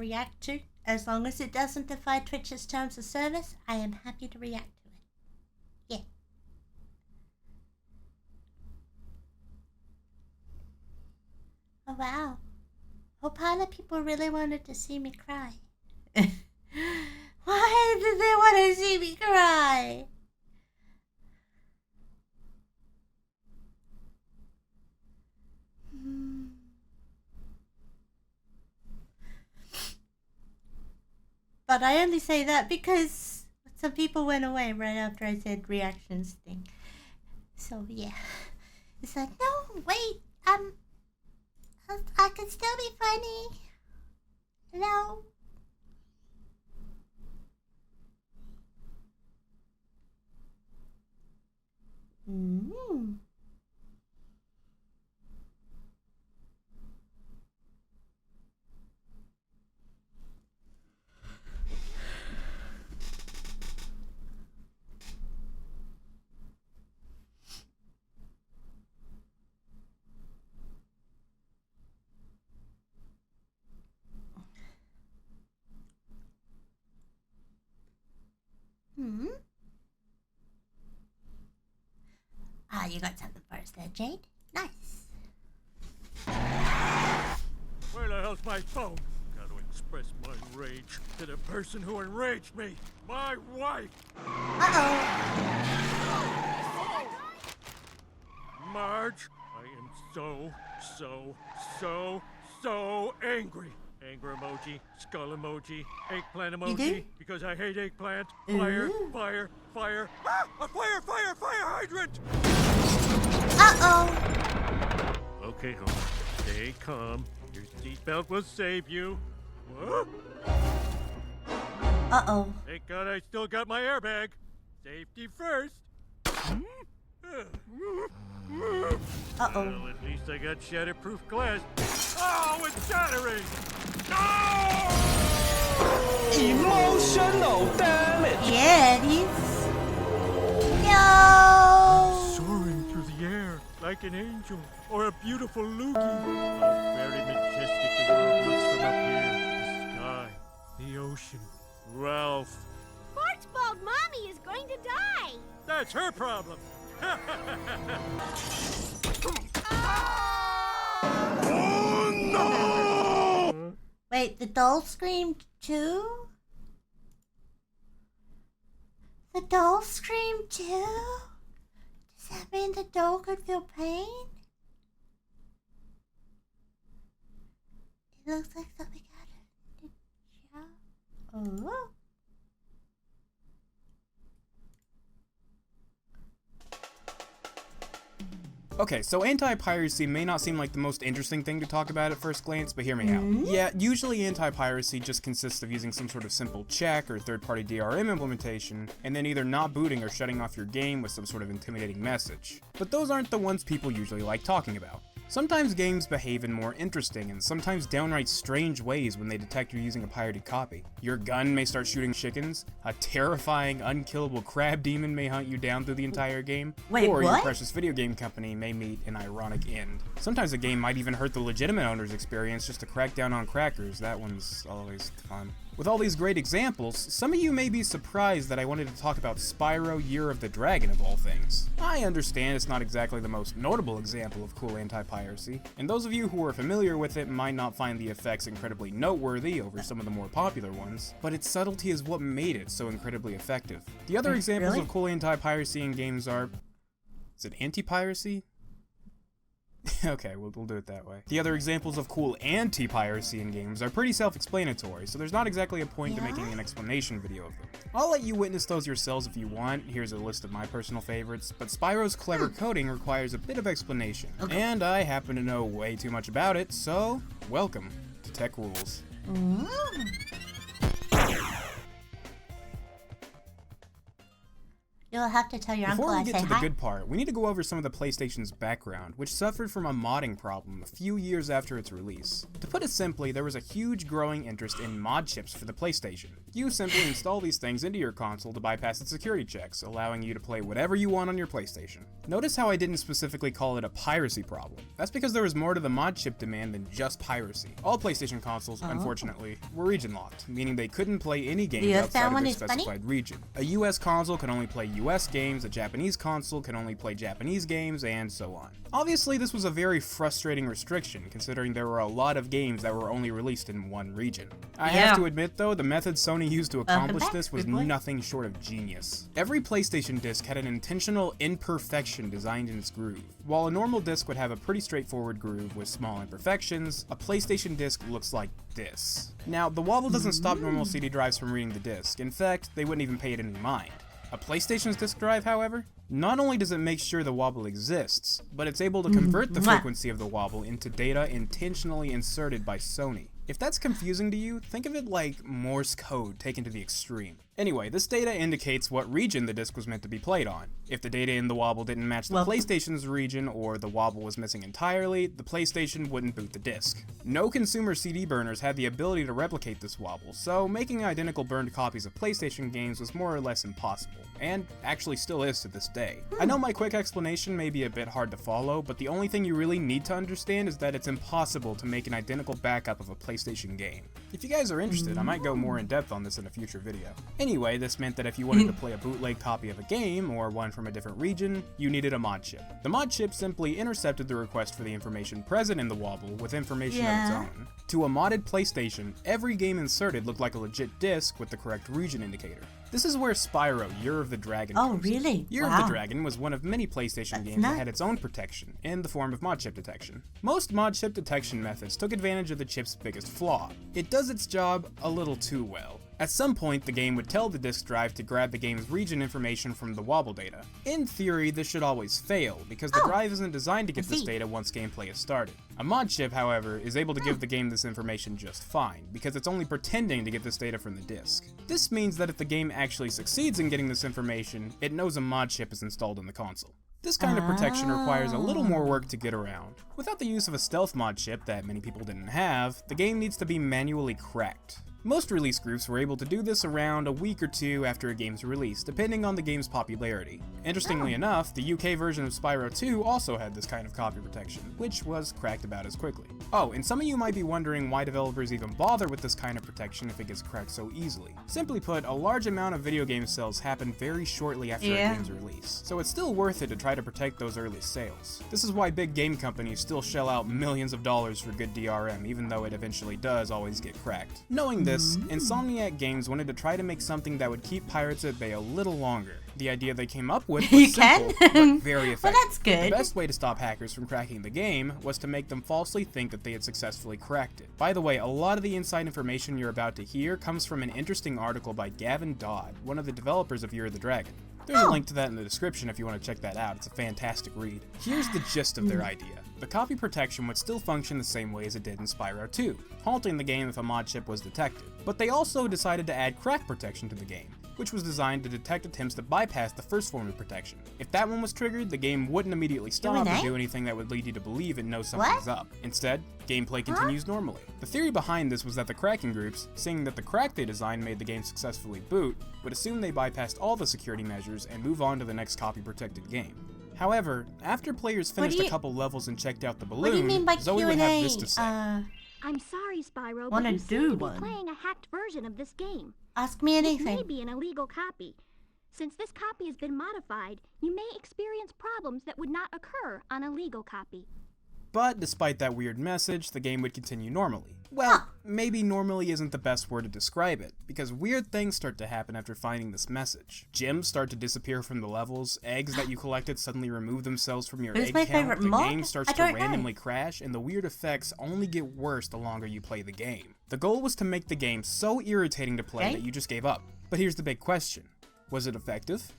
react to. As long as it doesn't defy Twitch's terms of service, I am happy to react to it. Yeah. Oh wow. Hope a lot of people really wanted to see me cry. Why did they want to see me cry? But I only say that because some people went away right after I said reactions thing. So yeah. It's like, no, wait, I can still be funny. Hello? Ah, you got something first there, Jade? Nice. Where the hell's my phone? Gotta express my rage to the person who enraged me. My wife! Uh-oh. Marge, I am so angry. Anger emoji, skull emoji, eggplant emoji, because I hate eggplant. Fire, fire, fire. Ah! A fire hydrant! Uh-oh. Okay, Homer, stay calm. Your seatbelt will save you. What? Uh-oh. Thank God I still got my airbag. Safety first. Uh-oh. Well, at least I got shatterproof glass. Oh, it's shattering! No! Emotional damage! Yeah, it is. No! Soaring through the air like an angel or a beautiful loogie. How very majestic the world looks from up here. The sky, the ocean, Ralph. Bart's bald mommy is going to die. That's her problem. Oh no! Wait, the doll screamed too? The doll screamed too? Does that mean the doll could feel pain? It looks like something out of the show. Oh. Okay, so anti-piracy may not seem like the most interesting thing to talk about at first glance, but hear me out. Yeah, usually anti-piracy just consists of using some sort of simple check or third-party DRM implementation, and then either not booting or shutting off your game with some sort of intimidating message. But those aren't the ones people usually like talking about. Sometimes games behave in more interesting and sometimes downright strange ways when they detect you're using a pirated copy. Your gun may start shooting chickens, a terrifying, unkillable crab demon may hunt you down through the entire game, Wait, or your what? precious video game company may meet an ironic end. Sometimes a game might even hurt the legitimate owner's experience just to crack down on crackers. That one's always fun. With all these great examples, some of you may be surprised that I wanted to talk about Spyro Year of the Dragon of all things. I understand it's not exactly the most notable example of cool anti-piracy, and those of you who are familiar with it might not find the effects incredibly noteworthy over some of the more popular ones, but its subtlety is what made it so incredibly effective. The other examples of cool anti-piracy in games are... Is it anti-piracy? Okay, we'll do it that way. The other examples of cool anti-piracy in games are pretty self-explanatory, so there's not exactly a point to making an explanation video of them. I'll let you witness those yourselves if you want. Here's a list of my personal favorites, but Spyro's clever coding requires a bit of explanation. And I happen to know way too much about it, so welcome to Tech Rules. You'll have to tell your Before uncle we I get say to the hi. good part, we need to go over some of the PlayStation's background, which suffered from a modding problem a few years after its release. To put it simply, there was a huge growing interest in mod chips for the PlayStation. You simply install these things into your console to bypass its security checks, allowing you to play whatever you want on your PlayStation. Notice how I didn't specifically call it a piracy problem. That's because there was more to the mod chip demand than just piracy. All PlayStation consoles, unfortunately, were region locked, meaning they couldn't play any games outside of their specified region. A US console could only play US games, a Japanese console can only play Japanese games, and so on. Obviously, this was a very frustrating restriction, considering there were a lot of games that were only released in one region. I have to admit though, the method Sony used to accomplish this was nothing short of genius. Every PlayStation disc had an intentional imperfection designed in its groove. While a normal disc would have a pretty straightforward groove with small imperfections, a PlayStation disc looks like this. Now, the wobble doesn't stop normal CD drives from reading the disc. In fact, they wouldn't even pay it any mind. A PlayStation's disk drive, however, not only does it make sure the wobble exists, but it's able to convert the frequency of the wobble into data intentionally inserted by Sony. If that's confusing to you, think of it like Morse code taken to the extreme. Anyway, this data indicates what region the disc was meant to be played on. If the data in the wobble didn't match the PlayStation's region, or the wobble was missing entirely, the PlayStation wouldn't boot the disc. No consumer CD burners had the ability to replicate this wobble, so making identical burned copies of PlayStation games was more or less impossible, and actually still is to this day. I know my quick explanation may be a bit hard to follow, but the only thing you really need to understand is that it's impossible to make an identical backup of a PlayStation game. If you guys are interested, I might go more in depth on this in a future video. Anyway, this meant that if you wanted to play a bootleg copy of a game, or one from a different region, you needed a mod chip. The mod chip simply intercepted the request for the information present in the wobble with information of its own. To a modded PlayStation, every game inserted looked like a legit disc with the correct region indicator. This is where Spyro Year of the Dragon comes in. Really? Year of the Dragon was one of many PlayStation games that had its own protection, in the form of mod chip detection. Most mod chip detection methods took advantage of the chip's biggest flaw. It does its job a little too well. At some point, the game would tell the disk drive to grab the game's region information from the wobble data. In theory, this should always fail, because the drive isn't designed to get this data once gameplay is started. A mod chip, however, is able to give the game this information just fine, because it's only pretending to get this data from the disk. This means that if the game actually succeeds in getting this information, it knows a mod chip is installed in the console. This kind of protection requires a little more work to get around. Without the use of a stealth mod chip that many people didn't have, the game needs to be manually cracked. Most release groups were able to do this around a week or two after a game's release, depending on the game's popularity. Interestingly enough, the UK version of Spyro 2 also had this kind of copy protection, which was cracked about as quickly. Oh, and some of you might be wondering why developers even bother with this kind of protection if it gets cracked so easily. Simply put, a large amount of video game sales happen very shortly after a game's release, so it's still worth it to try to protect those early sales. This is why big game companies still shell out millions of dollars for good DRM, even though it eventually does always get cracked. Knowing this, Insomniac Games wanted to try to make something that would keep pirates at bay a little longer. The idea they came up with was simple, but very effective. Well, that's good. The best way to stop hackers from cracking the game was to make them falsely think that they had successfully cracked it. By the way, a lot of the inside information you're about to hear comes from an interesting article by Gavin Dodd, one of the developers of Year of the Dragon. There's a link to that in the description if you want to check that out. It's a fantastic read. Here's the gist of their idea. The copy protection would still function the same way as it did in Spyro 2, halting the game if a mod chip was detected. But they also decided to add crack protection to the game, which was designed to detect attempts to bypass the first form of protection. If that one was triggered, the game wouldn't immediately stop or do anything that would lead you to believe it knows something's up. Instead, gameplay continues normally. The theory behind this was that the cracking groups, seeing that the crack they designed made the game successfully boot, would assume they bypassed all the security measures and move on to the next copy-protected game. However, after players finished a couple levels and checked out the balloon, Zoe would have this to say. I'm sorry, Spyro, but you seem to be playing a hacked version of this game. Ask me anything. This may be an illegal copy. Since this copy has been modified, you may experience problems that would not occur on a legal copy. But despite that weird message, the game would continue normally. Well, maybe normally isn't the best word to describe it, because weird things start to happen after finding this message. Gems start to disappear from the levels, eggs that you collected suddenly remove themselves from your egg count, the game starts to randomly crash, and the weird effects only get worse the longer you play the game. The goal was to make the game so irritating to play that you just gave up. But here's the big question. Was it effective?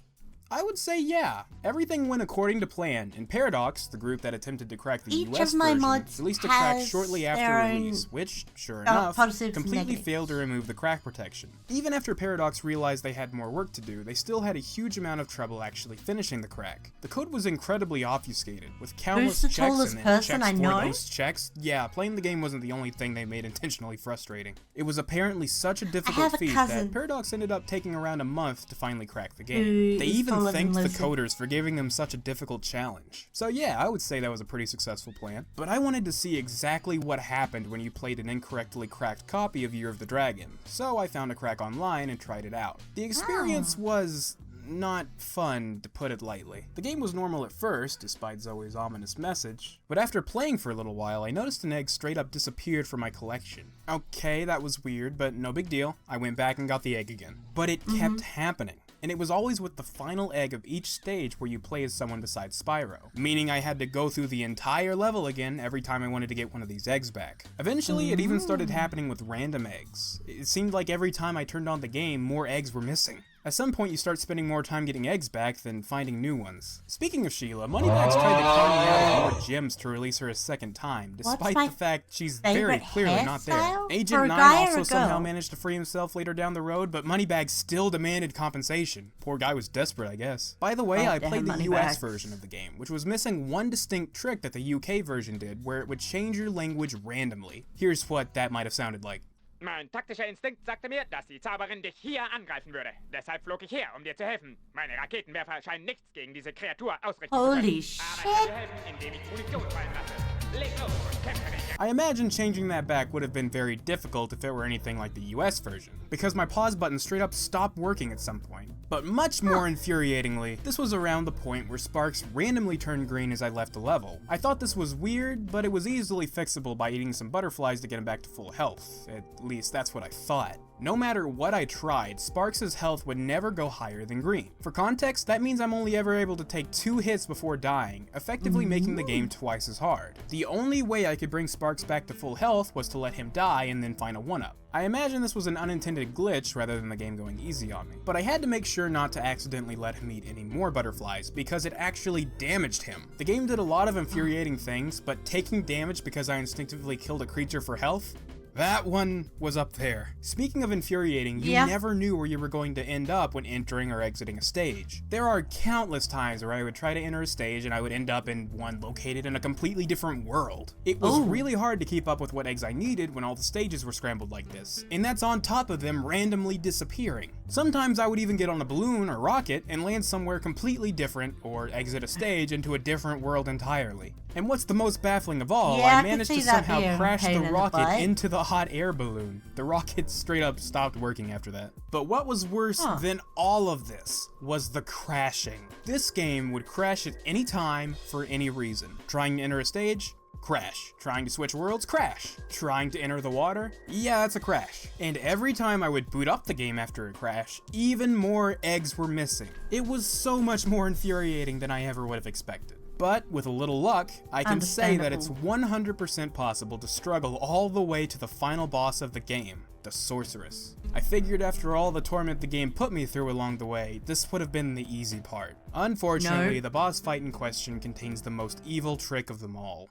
I would say yeah. Everything went according to plan, and Paradox, the group that attempted to crack the Each US of my version, mods released a crack has shortly their after own, release, which, sure enough, positives and completely negatives. failed to remove the crack protection. Even after Paradox realized they had more work to do, they still had a huge amount of trouble actually finishing the crack. The code was incredibly obfuscated, with countless the checks tallest and then person checks I for know? those checks. Yeah, playing the game wasn't the only thing they made intentionally frustrating. It was apparently such a difficult have a feat cousin. that Paradox ended up taking around a month to finally crack the game. Who They is even full of thanked the lizard. coders for giving them such a difficult challenge. So yeah, I would say that was a pretty successful plan. But I wanted to see exactly what happened when you played an incorrectly cracked copy of Year of the Dragon. So I found a crack online and tried it out. The experience was not fun, to put it lightly. The game was normal at first, despite Zoe's ominous message, but after playing for a little while, I noticed an egg straight up disappeared from my collection. Okay, that was weird, but no big deal. I went back and got the egg again. But it kept happening. And it was always with the final egg of each stage where you play as someone besides Spyro, meaning I had to go through the entire level again every time I wanted to get one of these eggs back. Eventually, it even started happening with random eggs. It seemed like every time I turned on the game, more eggs were missing. At some point, you start spending more time getting eggs back than finding new ones. Speaking of Sheila, Moneybags tried to con me out of more gems to release her a second time, despite my the fact she's very favorite clearly not there. hairstyle? For Agent a 9 guy or also a somehow girl? managed to free himself later down the road, but Moneybags still demanded compensation. Poor guy was desperate, I guess. By the way, Oh, I damn, played the US Moneybags. version of the game, which was missing one distinct trick that the UK version did, where it would change your language randomly. Here's what that might have sounded like. Mein taktischer Instinkt sagte mir, dass die Zauberin dich hier angreifen würde. Deshalb flog ich her, dir zu helfen. Meine Raketenwerfer scheinen nichts gegen diese Kreatur ausrichten zu können. Holy Aber ich shit. kann dir helfen, indem ich Munition fallen lasse. Leg los und kämpfe den I imagine changing that back would have been very difficult if it were anything like the US version, because my pause button straight up stopped working at some point. But much more infuriatingly, this was around the point where sparks randomly turned green as I left a level. I thought this was weird, but it was easily fixable by eating some butterflies to get him back to full health. At least that's what I thought. No matter what I tried, Sparks' health would never go higher than green. For context, that means I'm only ever able to take 2 hits before dying, effectively making the game twice as hard. The only way I could bring Sparks back to full health was to let him die and then find a 1-up. I imagine this was an unintended glitch rather than the game going easy on me, but I had to make sure not to accidentally let him eat any more butterflies because it actually damaged him. The game did a lot of infuriating things, but taking damage because I instinctively killed a creature for health? That one was up there. Speaking of infuriating, you never knew where you were going to end up when entering or exiting a stage. There are countless times where I would try to enter a stage and I would end up in one located in a completely different world. It was really hard to keep up with what eggs I needed when all the stages were scrambled like this, and that's on top of them randomly disappearing. Sometimes I would even get on a balloon or rocket and land somewhere completely different, or exit a stage into a different world entirely. And what's the most baffling of all, I managed to somehow crash the rocket into the hot air balloon. The rocket straight up stopped working after that. But what was worse than all of this was the crashing. This game would crash at any time for any reason. Trying to enter a stage? Crash. Trying to switch worlds? Crash. Trying to enter the water? Yeah, that's a crash. And every time I would boot up the game after a crash, even more eggs were missing. It was so much more infuriating than I ever would have expected. But with a little luck, I can say that it's 100% possible to struggle all the way to the final boss of the game, the Sorceress. I figured after all the torment the game put me through along the way, this would have been the easy part. Unfortunately, the boss fight in question contains the most evil trick of them all.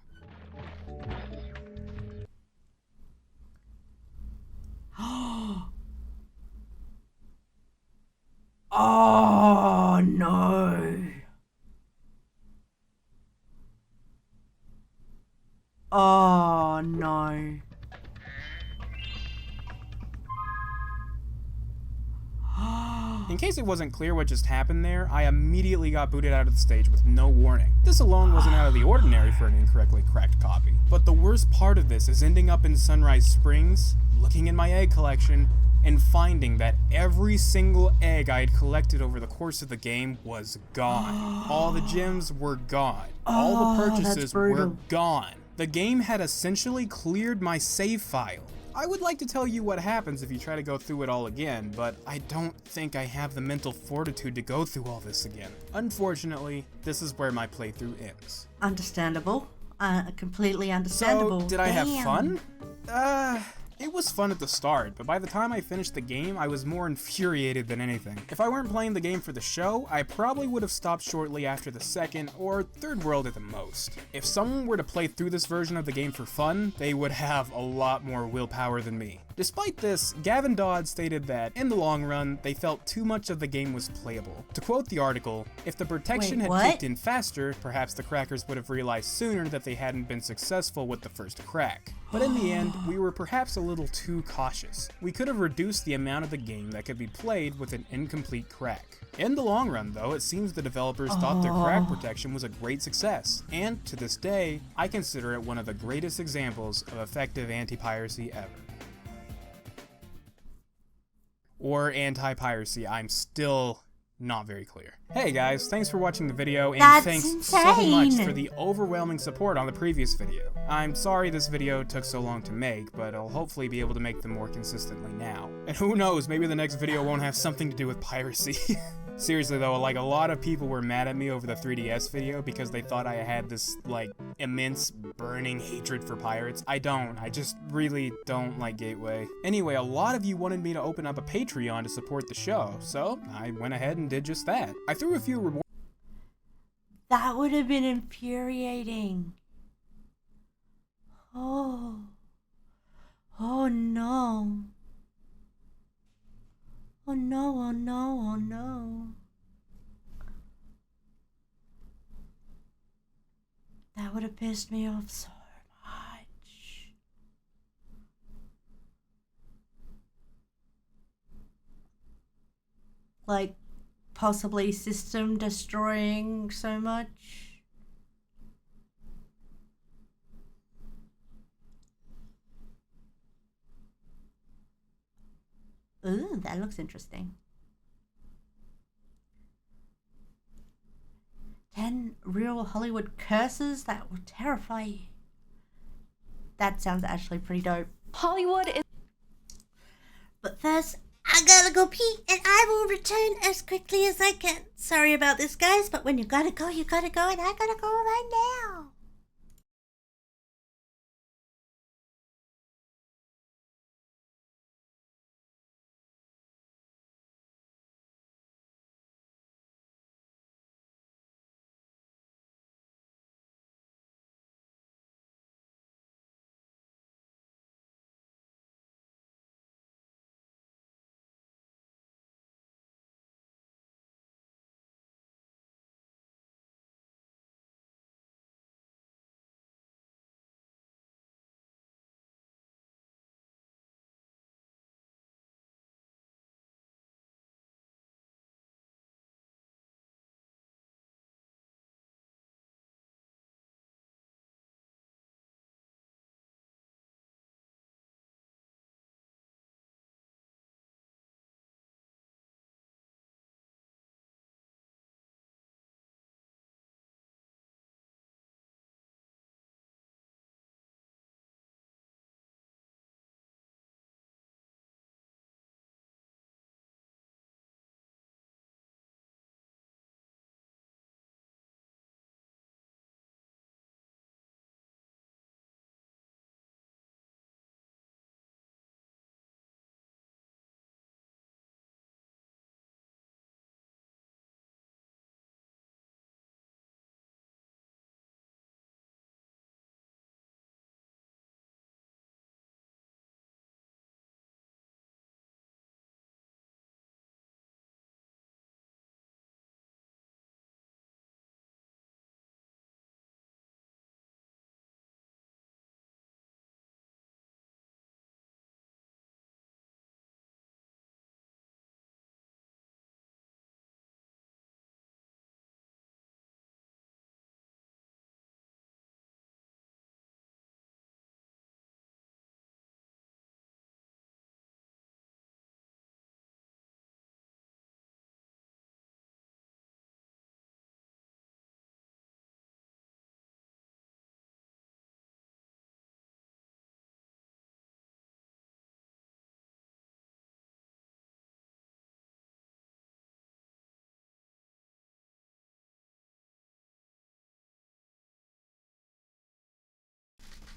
Oh no. Oh no. In case it wasn't clear what just happened there, I immediately got booted out of the stage with no warning. This alone wasn't out of the ordinary for an incorrectly cracked copy. But the worst part of this is ending up in Sunrise Springs, looking in my egg collection, and finding that every single egg I had collected over the course of the game was gone. All the gems were gone. All the purchases were gone. The game had essentially cleared my save file. I would like to tell you what happens if you try to go through it all again, but I don't think I have the mental fortitude to go through all this again. Unfortunately, this is where my playthrough ends. Understandable. Completely understandable. So, did I have fun? It was fun at the start, but by the time I finished the game, I was more infuriated than anything. If I weren't playing the game for the show, I probably would have stopped shortly after the second or third world at the most. If someone were to play through this version of the game for fun, they would have a lot more willpower than me. Despite this, Gavin Dodd stated that, in the long run, they felt too much of the game was playable. To quote the article, if the protection had kicked in faster, perhaps the crackers would have realized sooner that they hadn't been successful with the first crack. But in the end, we were perhaps a little too cautious. We could have reduced the amount of the game that could be played with an incomplete crack. In the long run, though, it seems the developers thought their crack protection was a great success, and to this day, I consider it one of the greatest examples of effective anti-piracy ever. Or anti-piracy, I'm still not very clear. Hey guys, thanks for watching the video, and thanks so much for the overwhelming support on the previous video. I'm sorry this video took so long to make, but I'll hopefully be able to make them more consistently now. And who knows, maybe the next video won't have something to do with piracy. Seriously though, like, a lot of people were mad at me over the 3DS video because they thought I had this, like, immense burning hatred for pirates. I don't. I just really don't like Gateway. Anyway, a lot of you wanted me to open up a Patreon to support the show, so I went ahead and did just that. I threw a few rewards. That would have been infuriating. Oh. Oh no. Oh no, oh no, oh no. That would have pissed me off so much. Like, possibly system destroying so much. Ooh, that looks interesting. 10 real Hollywood curses that will terrify you. That sounds actually pretty dope. Hollywood is... But first, I gotta go pee, and I will return as quickly as I can. Sorry about this, guys, but when you gotta go, and I gotta go right now.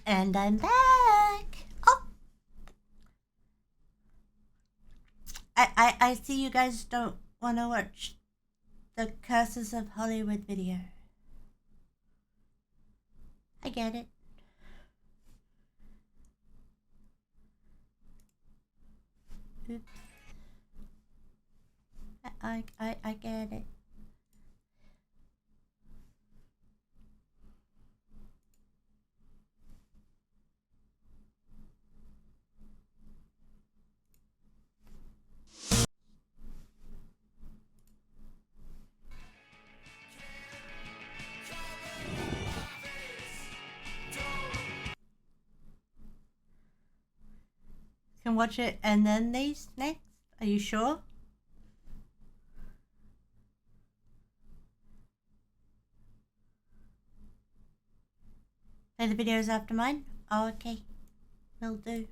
And I'm back. Oh, I see you guys don't want to watch the Curses of Hollywood video. I get it. Oops. I get it. Can watch it and then these next? Are you sure? Play the videos after mine? Oh, okay. Will do.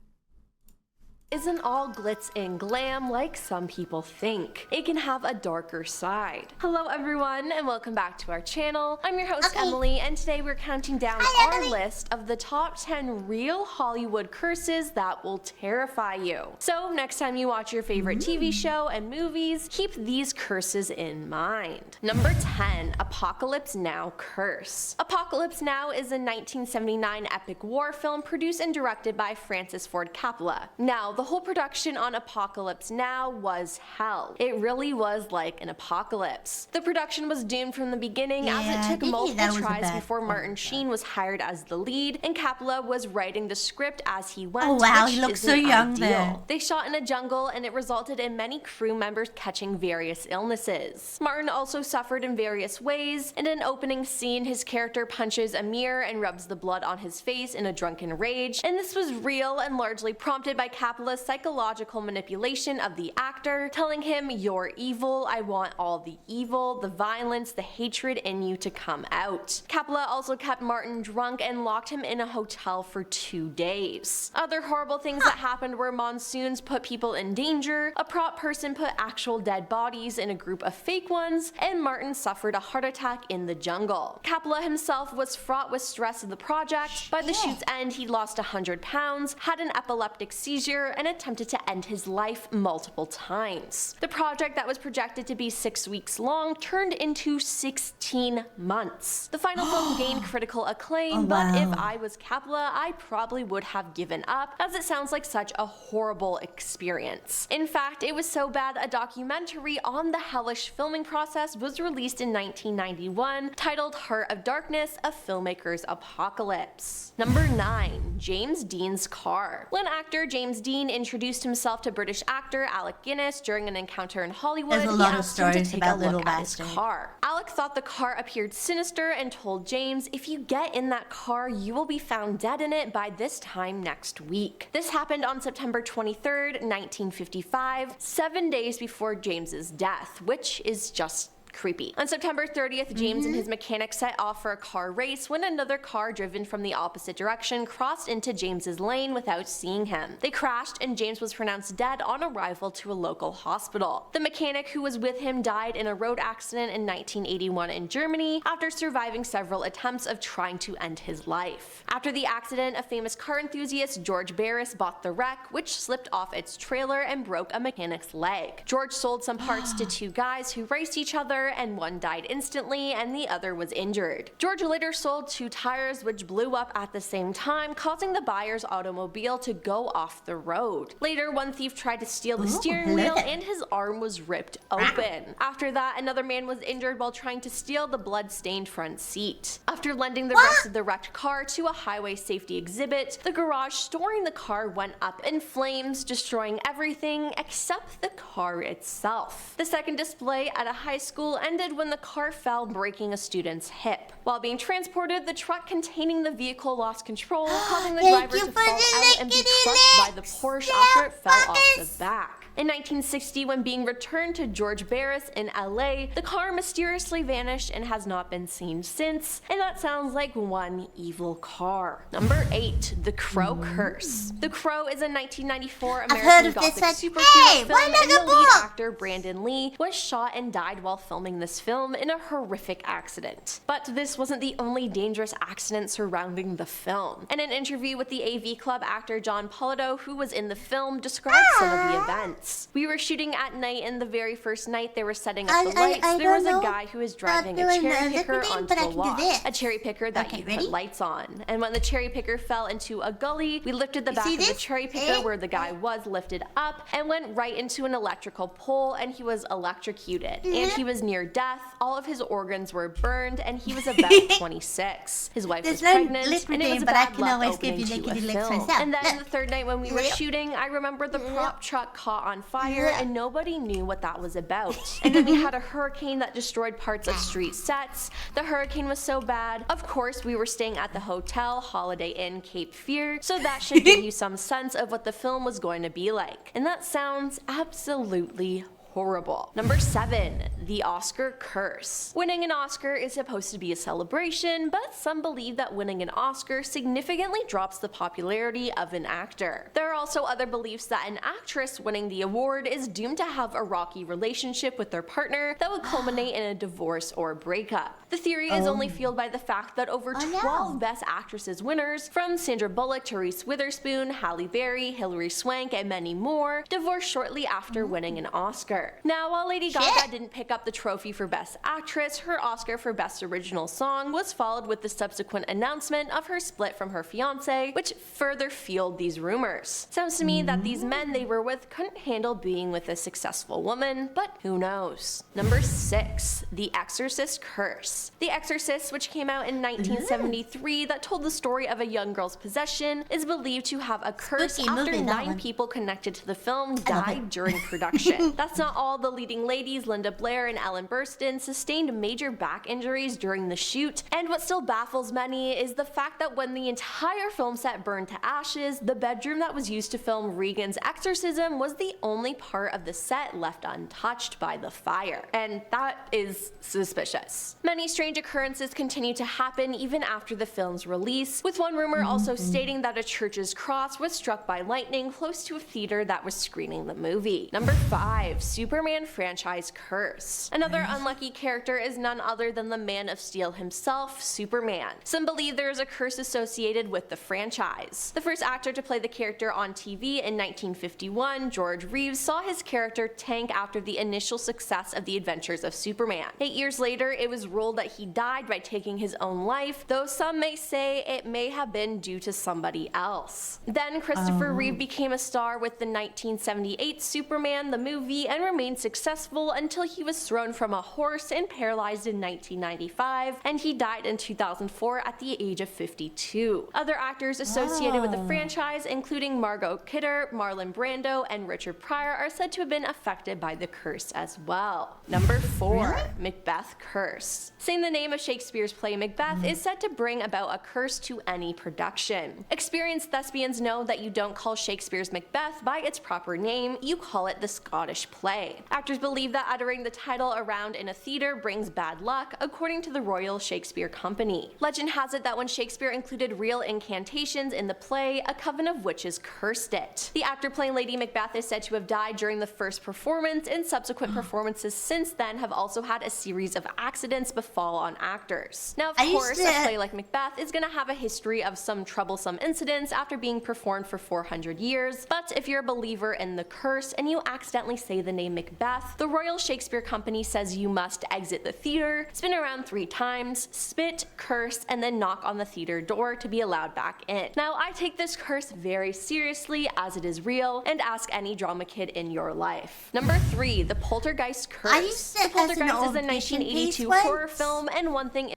Isn't all glitz and glam like some people think. It can have a darker side. Hello everyone and welcome back to our channel. I'm your host Emily and today we're counting down our list of the top 10 real Hollywood curses that will terrify you. So next time you watch your favorite TV show and movies, keep these curses in mind. Number 10, Apocalypse Now curse. Apocalypse Now is a 1979 epic war film produced and directed by Francis Ford Coppola. Now, the whole production on Apocalypse Now was hell. It really was like an apocalypse. The production was doomed from the beginning as it took multiple tries before Martin Sheen was hired as the lead and Coppola was writing the script as he went. Oh wow, which he looks so isn't young ideal. there. They shot in a jungle and it resulted in many crew members catching various illnesses. Martin also suffered in various ways. In an opening scene, his character punches a mirror and rubs the blood on his face in a drunken rage, and this was real and largely prompted by Coppola's psychological manipulation of the actor, telling him, "You're evil, I want all the evil, the violence, the hatred in you to come out." Coppola also kept Martin drunk and locked him in a hotel for 2 days. Other horrible things that happened were monsoons put people in danger, a prop person put actual dead bodies in a group of fake ones, and Martin suffered a heart attack in the jungle. Coppola himself was fraught with stress of the project. By the shoot's end, he lost 100 pounds, had an epileptic seizure, and attempted to end his life multiple times. The project that was projected to be 6 weeks long turned into 16 months. The final film gained critical acclaim, but if I was Coppola, I probably would have given up, as it sounds like such a horrible experience. In fact, it was so bad a documentary on the hellish filming process was released in 1991 titled Heart of Darkness, A Filmmaker's Apocalypse. Number 9. James Dean's car. When actor James Dean introduced himself to British actor Alec Guinness during an encounter in Hollywood, he asked him to take a look at his car. Alec thought the car appeared sinister and told James, "If you get in that car, you will be found dead in it by this time next week." This happened on September 23rd, 1955, 7 days before James's death, which is just creepy. On September 30th, James and his mechanic set off for a car race when another car driven from the opposite direction crossed into James's lane without seeing him. They crashed and James was pronounced dead on arrival to a local hospital. The mechanic who was with him died in a road accident in 1981 in Germany after surviving several attempts of trying to end his life. After the accident, a famous car enthusiast, George Barris, bought the wreck, which slipped off its trailer and broke a mechanic's leg. George sold some parts to 2 guys who raced each other, and one died instantly and the other was injured. George later sold 2 tires which blew up at the same time, causing the buyer's automobile to go off the road. Later, one thief tried to steal the steering wheel and his arm was ripped open. After that, another man was injured while trying to steal the blood-stained front seat. After lending the rest of the wrecked car to a highway safety exhibit, the garage storing the car went up in flames, destroying everything except the car itself. The second display at a high school ended when the car fell, breaking a student's hip. While being transported, the truck containing the vehicle lost control, causing the driver to fall out and be crushed by the Porsche after it fell off the back. In 1960, when being returned to George Barris in LA, the car mysteriously vanished and has not been seen since, and that sounds like one evil car. Number 8. The Crow Curse. The Crow is a 1994 American Gothic superhero film, and the lead actor, Brandon Lee, was shot and died while filming this film in a horrific accident. But this this wasn't the only dangerous accident surrounding the film. In an interview with the AV Club, actor John Polito, who was in the film, described some of the events. We were shooting at night, and the very first night they were setting up the lights, there was a guy who was driving a cherry picker onto the walk. A cherry picker that you put lights on. And when the cherry picker fell into a gully, we lifted the back of the cherry picker where the guy was lifted up and went right into an electrical pole, and he was electrocuted. And he was near death. All of his organs were burned, and he was about 26. His wife was pregnant, and it was a bad luck opening to a film. And then the third night when we were shooting, I remember the prop truck caught on fire, and nobody knew what that was about. And then we had a hurricane that destroyed parts of street sets. The hurricane was so bad. Of course, we were staying at the hotel Holiday Inn Cape Fear, so that should give you some sense of what the film was going to be like. And that sounds absolutely horrible. Number 7, the Oscar curse. Winning an Oscar is supposed to be a celebration, but some believe that winning an Oscar significantly drops the popularity of an actor. There are also other beliefs that an actress winning the award is doomed to have a rocky relationship with their partner that would culminate in a divorce or breakup. The theory is only fueled by the fact that over 12 Best Actresses winners, from Sandra Bullock to Reese Witherspoon, Halle Berry, Hilary Swank, and many more, divorced shortly after winning an Oscar. Now, while Lady Gaga didn't pick up the trophy for Best Actress, her Oscar for Best Original Song was followed with the subsequent announcement of her split from her fiancé, which further fueled these rumors. Sounds to me that these men they were with couldn't handle being with a successful woman, but who knows. Number 6, The Exorcist Curse. The Exorcist, which came out in 1973, that told the story of a young girl's possession, is believed to have a curse after 9 people connected to the film died during production. That's not all. The leading ladies, Linda Blair and Ellen Burstyn, sustained major back injuries during the shoot, and what still baffles many is the fact that when the entire film set burned to ashes, the bedroom that was used to film Regan's exorcism was the only part of the set left untouched by the fire, and that is suspicious. Many strange occurrences continue to happen even after the film's release, with one rumor also stating that a church's cross was struck by lightning close to a theater that was screening the movie. Number 5, Superman franchise curse. Another unlucky character is none other than the Man of Steel himself, Superman. Some believe there is a curse associated with the franchise. The first actor to play the character on TV in 1951, George Reeves, saw his character tank after the initial success of The Adventures of Superman. 8 years later, it was ruled that he died by taking his own life, though some may say it may have been due to somebody else. Then Christopher Reeve became a star with the 1978 Superman, the movie, and remained successful until he was thrown from a horse and paralyzed in 1995, and he died in 2004 at the age of 52. Other actors associated with the franchise, including Margot Kidder, Marlon Brando, and Richard Pryor, are said to have been affected by the curse as well. Number 4, Macbeth curse. Saying the name of Shakespeare's play Macbeth is said to bring about a curse to any production. Experienced thespians know that you don't call Shakespeare's Macbeth by its proper name, you call it the Scottish play. Actors believe that uttering the title around in a theater brings bad luck, according to the Royal Shakespeare Company. Legend has it that when Shakespeare included real incantations in the play, a coven of witches cursed it. The actor playing Lady Macbeth is said to have died during the first performance, and subsequent performances since then have also had a series of accidents befall on actors. Now, of course, a play like Macbeth is going to have a history of some troublesome incidents after being performed for 400 years, but if you're a believer in the curse and you accidentally say the name Macbeth, the Royal Shakespeare Company says you must exit the theater, spin around 3 times, spit, curse, and then knock on the theater door to be allowed back in. Now, I take this curse very seriously as it is real, and ask any drama kid in your life. Number 3, the Poltergeist curse. The Poltergeist is a 1982 horror film, and one thing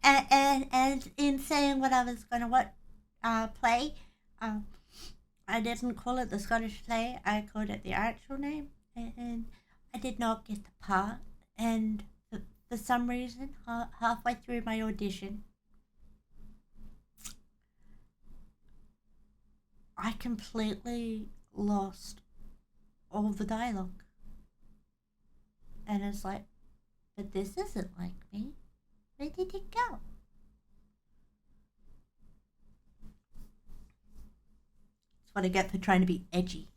and in saying what I was going to play, I didn't call it the Scottish play, I called it the actual name, and I did not get the part, and for some reason, halfway through my audition, I completely lost all the dialogue. And it's like, but this isn't like me. Where did it go? That's what I get for trying to be edgy.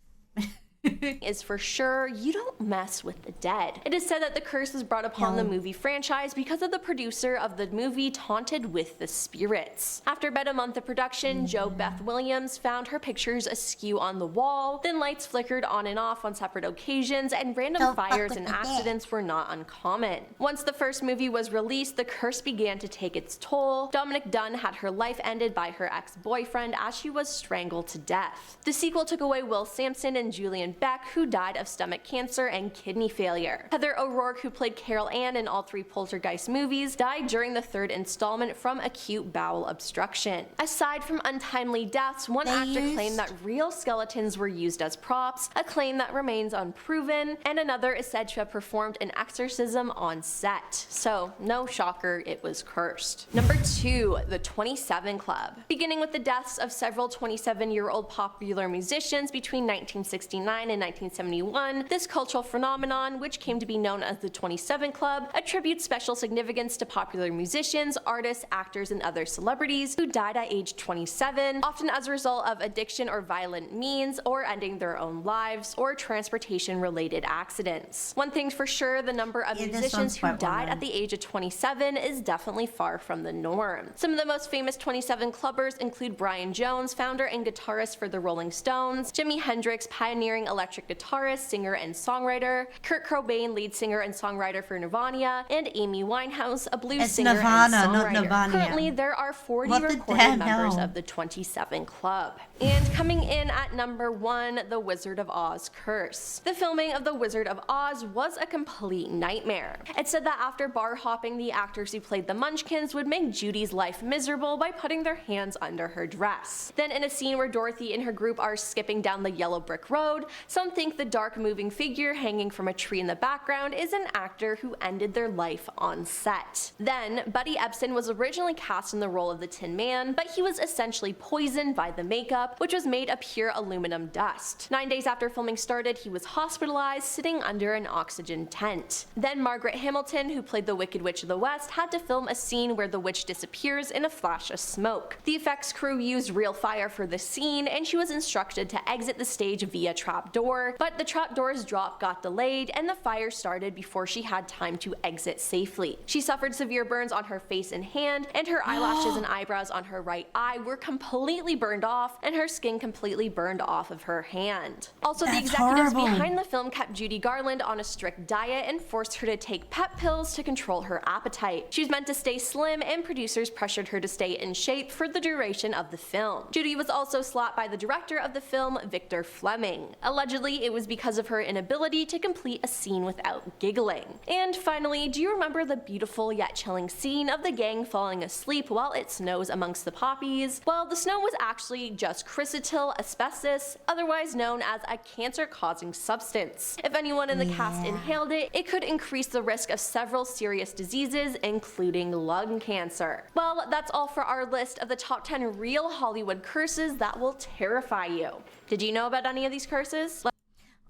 is for sure you don't mess with the dead. It is said that the curse was brought upon the movie franchise because of the producer of the movie Taunted with the Spirits. After about a month of production, Jo Beth Williams found her pictures askew on the wall, then lights flickered on and off on separate occasions, and random fires and accidents were not uncommon. Once the first movie was released, the curse began to take its toll. Dominic Dunn had her life ended by her ex-boyfriend as she was strangled to death. The sequel took away Will Sampson and Julian Beck, who died of stomach cancer and kidney failure. Heather O'Rourke, who played Carol Ann in all 3 Poltergeist movies, died during the 3rd installment from acute bowel obstruction. Aside from untimely deaths, one actor claimed that real skeletons were used as props, a claim that remains unproven, and another is said to have performed an exorcism on set. So, no shocker, it was cursed. Number 2, the 27 Club. Beginning with the deaths of several 27-year-old popular musicians between 1969 and 1971, this cultural phenomenon, which came to be known as the 27 Club, attributes special significance to popular musicians, artists, actors, and other celebrities who died at age 27, often as a result of addiction or violent means, or ending their own lives, or transportation-related accidents. One thing's for sure, the number of musicians who died at the age of 27 is definitely far from the norm. Some of the most famous 27 Clubbers include Brian Jones, founder and guitarist for the Rolling Stones, Jimi Hendrix, pioneering electric guitarist, singer, and songwriter, Kurt Cobain, lead singer and songwriter for Nirvana, and Amy Winehouse, a blues singer and songwriter. Currently, there are 40 recorded members of the 27 Club. And coming in at number 1, The Wizard of Oz Curse. The filming of The Wizard of Oz was a complete nightmare. It's said that after bar hopping, the actors who played the Munchkins would make Judy's life miserable by putting their hands under her dress. Then in a scene where Dorothy and her group are skipping down the yellow brick road, some think the dark moving figure hanging from a tree in the background is an actor who ended their life on set. Then, Buddy Ebsen was originally cast in the role of the Tin Man, but he was essentially poisoned by the makeup, which was made of pure aluminum dust. 9 days after filming started, he was hospitalized, sitting under an oxygen tent. Then Margaret Hamilton, who played the Wicked Witch of the West, had to film a scene where the witch disappears in a flash of smoke. The effects crew used real fire for the scene, and she was instructed to exit the stage via trapdoor, but the trapdoor's drop got delayed and the fire started before she had time to exit safely. She suffered severe burns on her face and hand, and her eyelashes and eyebrows on her right eye were completely burned off, and her skin completely burned off of her hand. Also, the executives behind the film kept Judy Garland on a strict diet and forced her to take pep pills to control her appetite. She was meant to stay slim, and producers pressured her to stay in shape for the duration of the film. Judy was also slapped by the director of the film, Victor Fleming. Allegedly, it was because of her inability to complete a scene without giggling. And finally, do you remember the beautiful yet chilling scene of the gang falling asleep while it snows amongst the poppies? Well, the snow was actually just chrysotile asbestos, otherwise known as a cancer-causing substance. If anyone in the cast inhaled it, it could increase the risk of several serious diseases, including lung cancer. Well, that's all for our list of the top 10 real Hollywood curses that will terrify you. Did you know about any of these curses?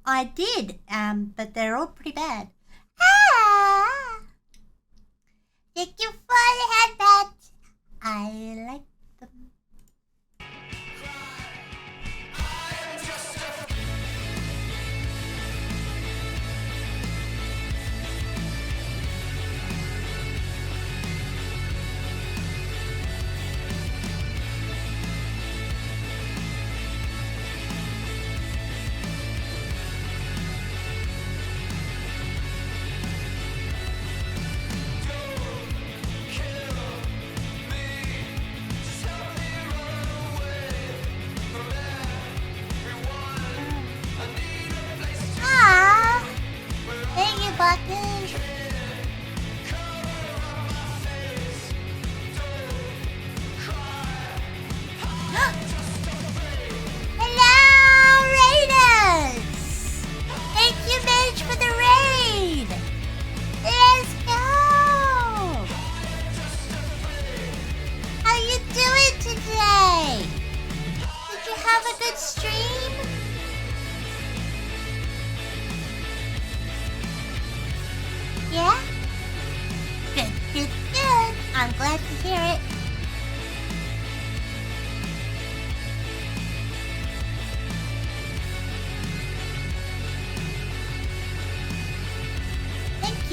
I did, but they're all pretty bad. Thank you for the headband. I like them.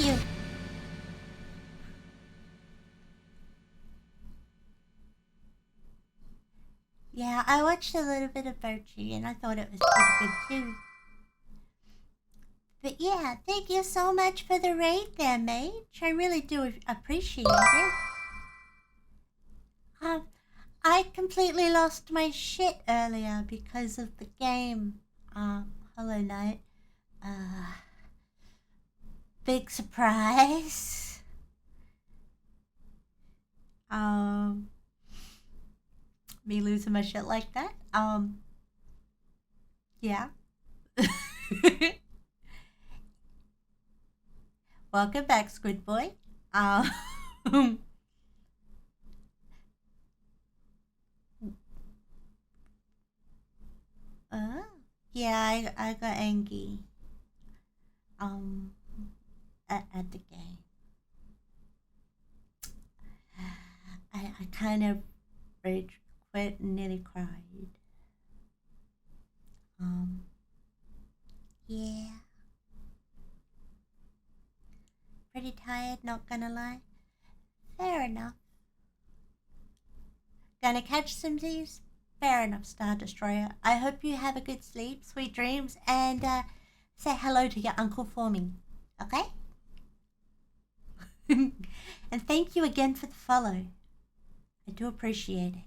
you. Yeah, I watched a little bit of Birchie and I thought it was pretty good too. But yeah, thank you so much for the raid there, Mage. I really do appreciate it. I completely lost my shit earlier because of the game, Hollow Knight. Big surprise. Me losing my shit like that. Yeah. Welcome back, Squid Boy. Yeah, I got angry. At the game. I kind of rage quit and nearly cried. Yeah. Pretty tired, not gonna lie. Fair enough. Gonna catch some Z's? Fair enough, Star Destroyer. I hope you have a good sleep, sweet dreams, and say hello to your uncle for me. Okay? And thank you again for the follow. I do appreciate it.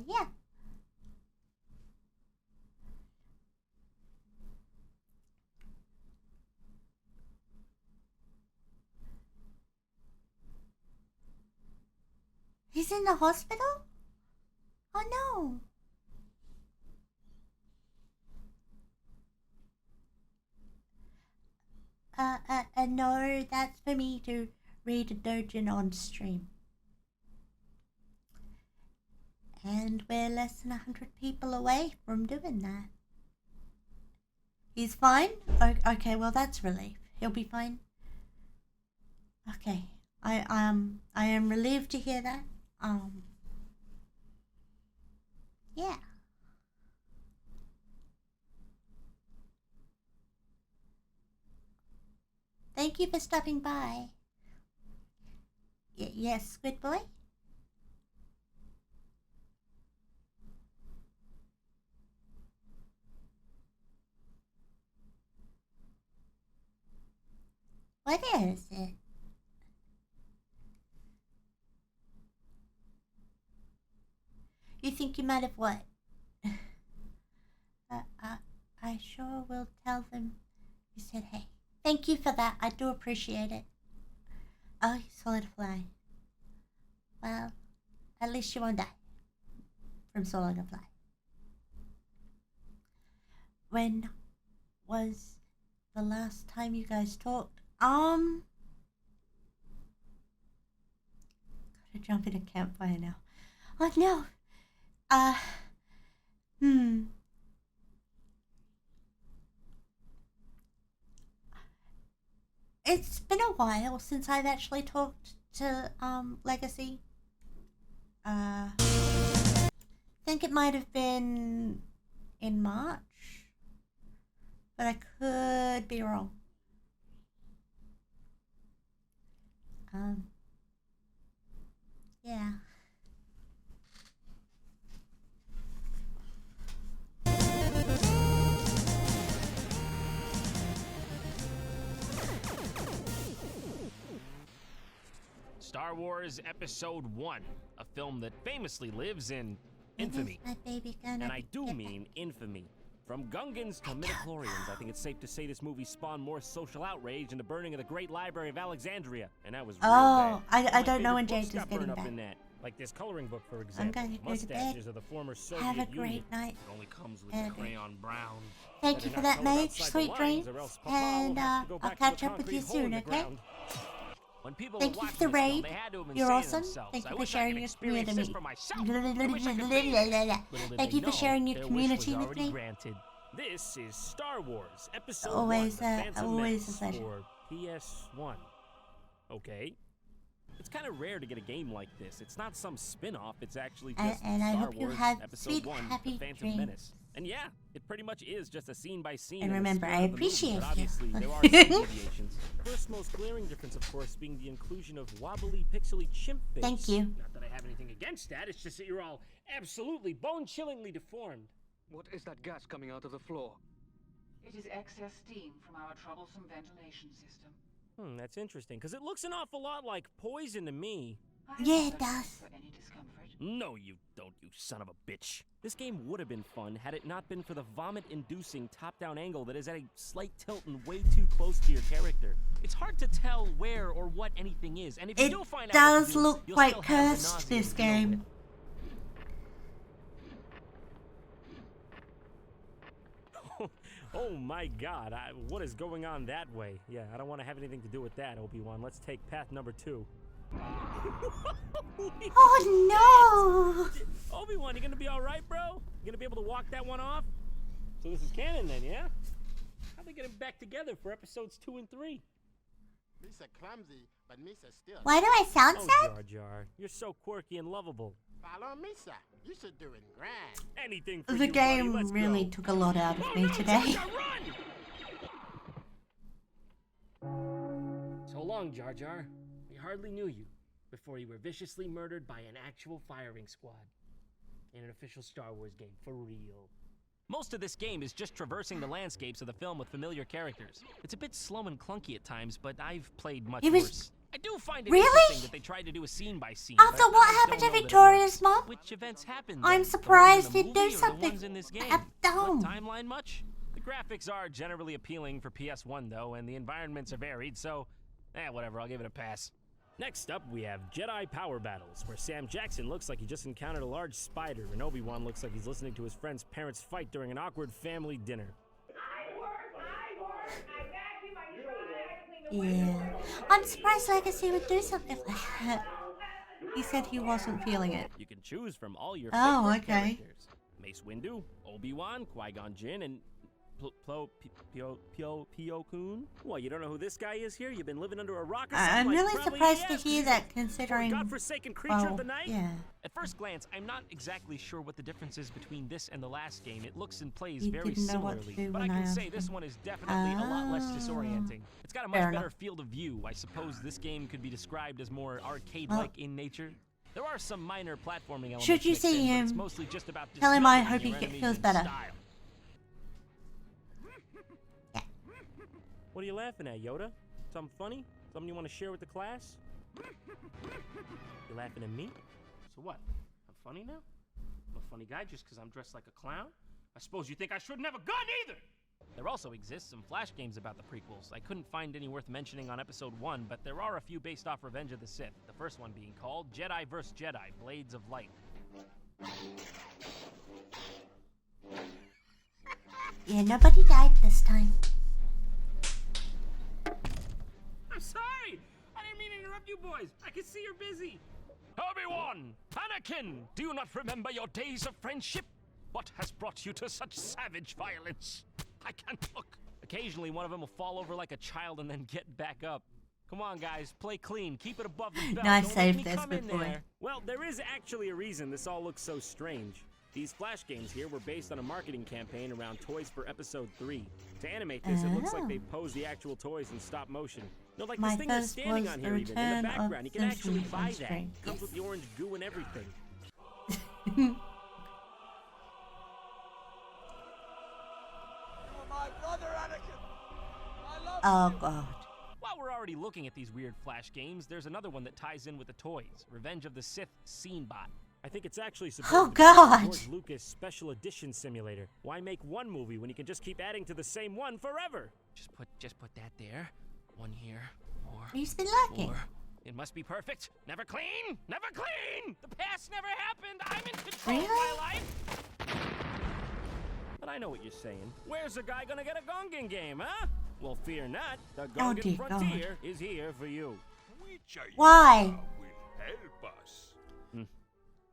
Yeah. He's in the hospital? Oh no. No, that's for me to read a doujin on stream. And we're less than 100 people away from doing that. He's fine? Okay, well that's relief. He'll be fine. Okay. I am relieved to hear that. Yeah. Thank you for stopping by. Yes, Squid Boy? What is it? You think you might have what? I sure will tell them you said hey. Thank you for that. I do appreciate it. Oh, you swallowed a fly. Well, at least you won't die from swallowing a fly. When was the last time you guys talked? Gotta jump in a campfire now. Oh no. It's been a while since I've actually talked to Legacy. I think it might have been in March, but I could be wrong. Yeah. Star Wars Episode 1, a film that famously lives in infamy. And I do mean infamy. From Gungans to midichlorians, I think it's safe to say this movie spawned more social outrage than the burning of the Great Library of Alexandria, and that was real bad. I don't know when James is getting back. Like this coloring book, for example. I'm gonna go to bed. Of the former Soviet Have a Union. great night. It only comes with the crayon brown. Thank you for that, Mage. Sweet dreams. And I'll catch up with you soon, okay? Thank you for the raid. You're awesome. Thank you for sharing your community. Thank you for sharing your community with me. This is Star Wars Episode Always, 1, The Phantom always a Menace pleasure. for PS1. Okay. It's kind of rare to get a game like this. It's not some spin-off. It's actually just And I Star hope you Wars have Episode sweet, 1, happy The Phantom dreams. Menace. And yeah, it pretty much is just a scene by scene. And remember, I appreciate you. Obviously, there are some deviations. First most glaring difference, of course, being the inclusion of wobbly, pixely chimp face. Thank you. Not that I have anything against that, it's just that you're all absolutely bone-chillingly deformed. What is that gas coming out of the floor? It is excess steam from our troublesome ventilation system. That's interesting, because it looks an awful lot like poison to me. Yeah, it does. For any discomfort? No, you don't, you son of a bitch. This game would have been fun had it not been for the vomit-inducing top-down angle that is at a slight tilt and way too close to your character. It's hard to tell where or what anything is, and if you do find out, it does look quite cursed, this game. Oh my god, what is going on that way? Yeah, I don't want to have anything to do with that, Obi-Wan. Let's take path number 2. Oh no! Obi-Wan, you gonna be alright, bro? You gonna be able to walk that one off? So this is canon then, yeah? How they get him back together for episodes 2 and 3? Misa clumsy, but Misa still. Why do I sound sad? Jar Jar, you're so quirky and lovable. Follow Misa. You should do it grand. Anything for The you, game buddy. Let's really go. took a lot out of me today. Jar Jar, run! So long, Jar Jar. We hardly knew you before you were viciously murdered by an actual firing squad in an official Star Wars game, for real. Most of this game is just traversing the landscapes of the film with familiar characters. It's a bit slow and clunky at times, but I've played much worse. I do find it interesting that they tried to do a scene by scene. After what happened to Victoria's mom? Which events happened? I'm then? surprised The it ones in the do movie or the something ones in this game? at home. What, timeline much? The graphics are generally appealing for PS1 though, and the environments are varied, so whatever, I'll give it a pass. Next up, we have Jedi Power Battles, where Sam Jackson looks like he just encountered a large spider, and Obi-Wan looks like he's listening to his friend's parents fight during an awkward family dinner. Yeah. I'm surprised Legacy would do something like that. He said he wasn't feeling it. You can choose from all your favorite characters. Mace Windu, Obi-Wan, Qui-Gon Jinn, and Pio-Kun? What, you don't know who this guy is here? You've been living under a rock or something? I'm really Probably surprised to yes, hear that, considering. Godforsaken creature of the night? Yeah. At first glance, I'm not exactly sure what the difference is between this and the last game. It looks and plays He very didn't know what to similarly, do but I when I can say asked this him. one is definitely a lot less disorienting. It's got a much Fair better enough. field of view. I suppose this game could be described as more arcade-like in nature. There are some minor platforming elements. Should you mixed in, see but him, it's mostly just about tell him I dismembering hope your he enemies feels in better. style. What are you laughing at, Yoda? Something funny? Something you want to share with the class? You laughing at me? So what? I'm funny now? I'm a funny guy just because I'm dressed like a clown? I suppose you think I shouldn't have a gun either! There also exists some Flash games about the prequels. I couldn't find any worth mentioning on episode 1, but there are a few based off Revenge of the Sith. The first one being called Jedi vs. Jedi, Blades of Light. Yeah, nobody died this time. I'm sorry! I didn't mean to interrupt you boys. I can see you're busy. Obi-Wan! Anakin! Do you not remember your days of friendship? What has brought you to such savage violence? I can't look. Occasionally, one of them will fall over like a child and then get back up. Come on, guys. Play clean. Keep it above the belt. No, I Don't saved make me this come in before. there. Well, there is actually a reason this all looks so strange. These Flash games here were based on a marketing campaign around toys for episode 3. To animate this, it looks like they posed the actual toys in stop motion. No, like My this thing they're first standing was on the here even, in return the of background. You can actually Simpsons buy on that. screen. Comes with the orange goo and everything. My brother Anakin. I love Oh you. god. While we're already looking at these weird Flash games, there's another one that ties in with the toys. Revenge of the Sith Scene Bot. I think it's actually supposed Oh, to be God. George Lucas Special Edition Simulator. Why make one movie when you can just keep adding to the same one forever? Just put that there. One here. More. He's been looking. More. It must be perfect. Never clean. Never clean. The past never happened. I'm in control of my life. But I know what you're saying. Where's the guy gonna get a Gungan game, huh? Well, fear not. The Oh, Gungan dear Frontier is here for you. Why? Will help us.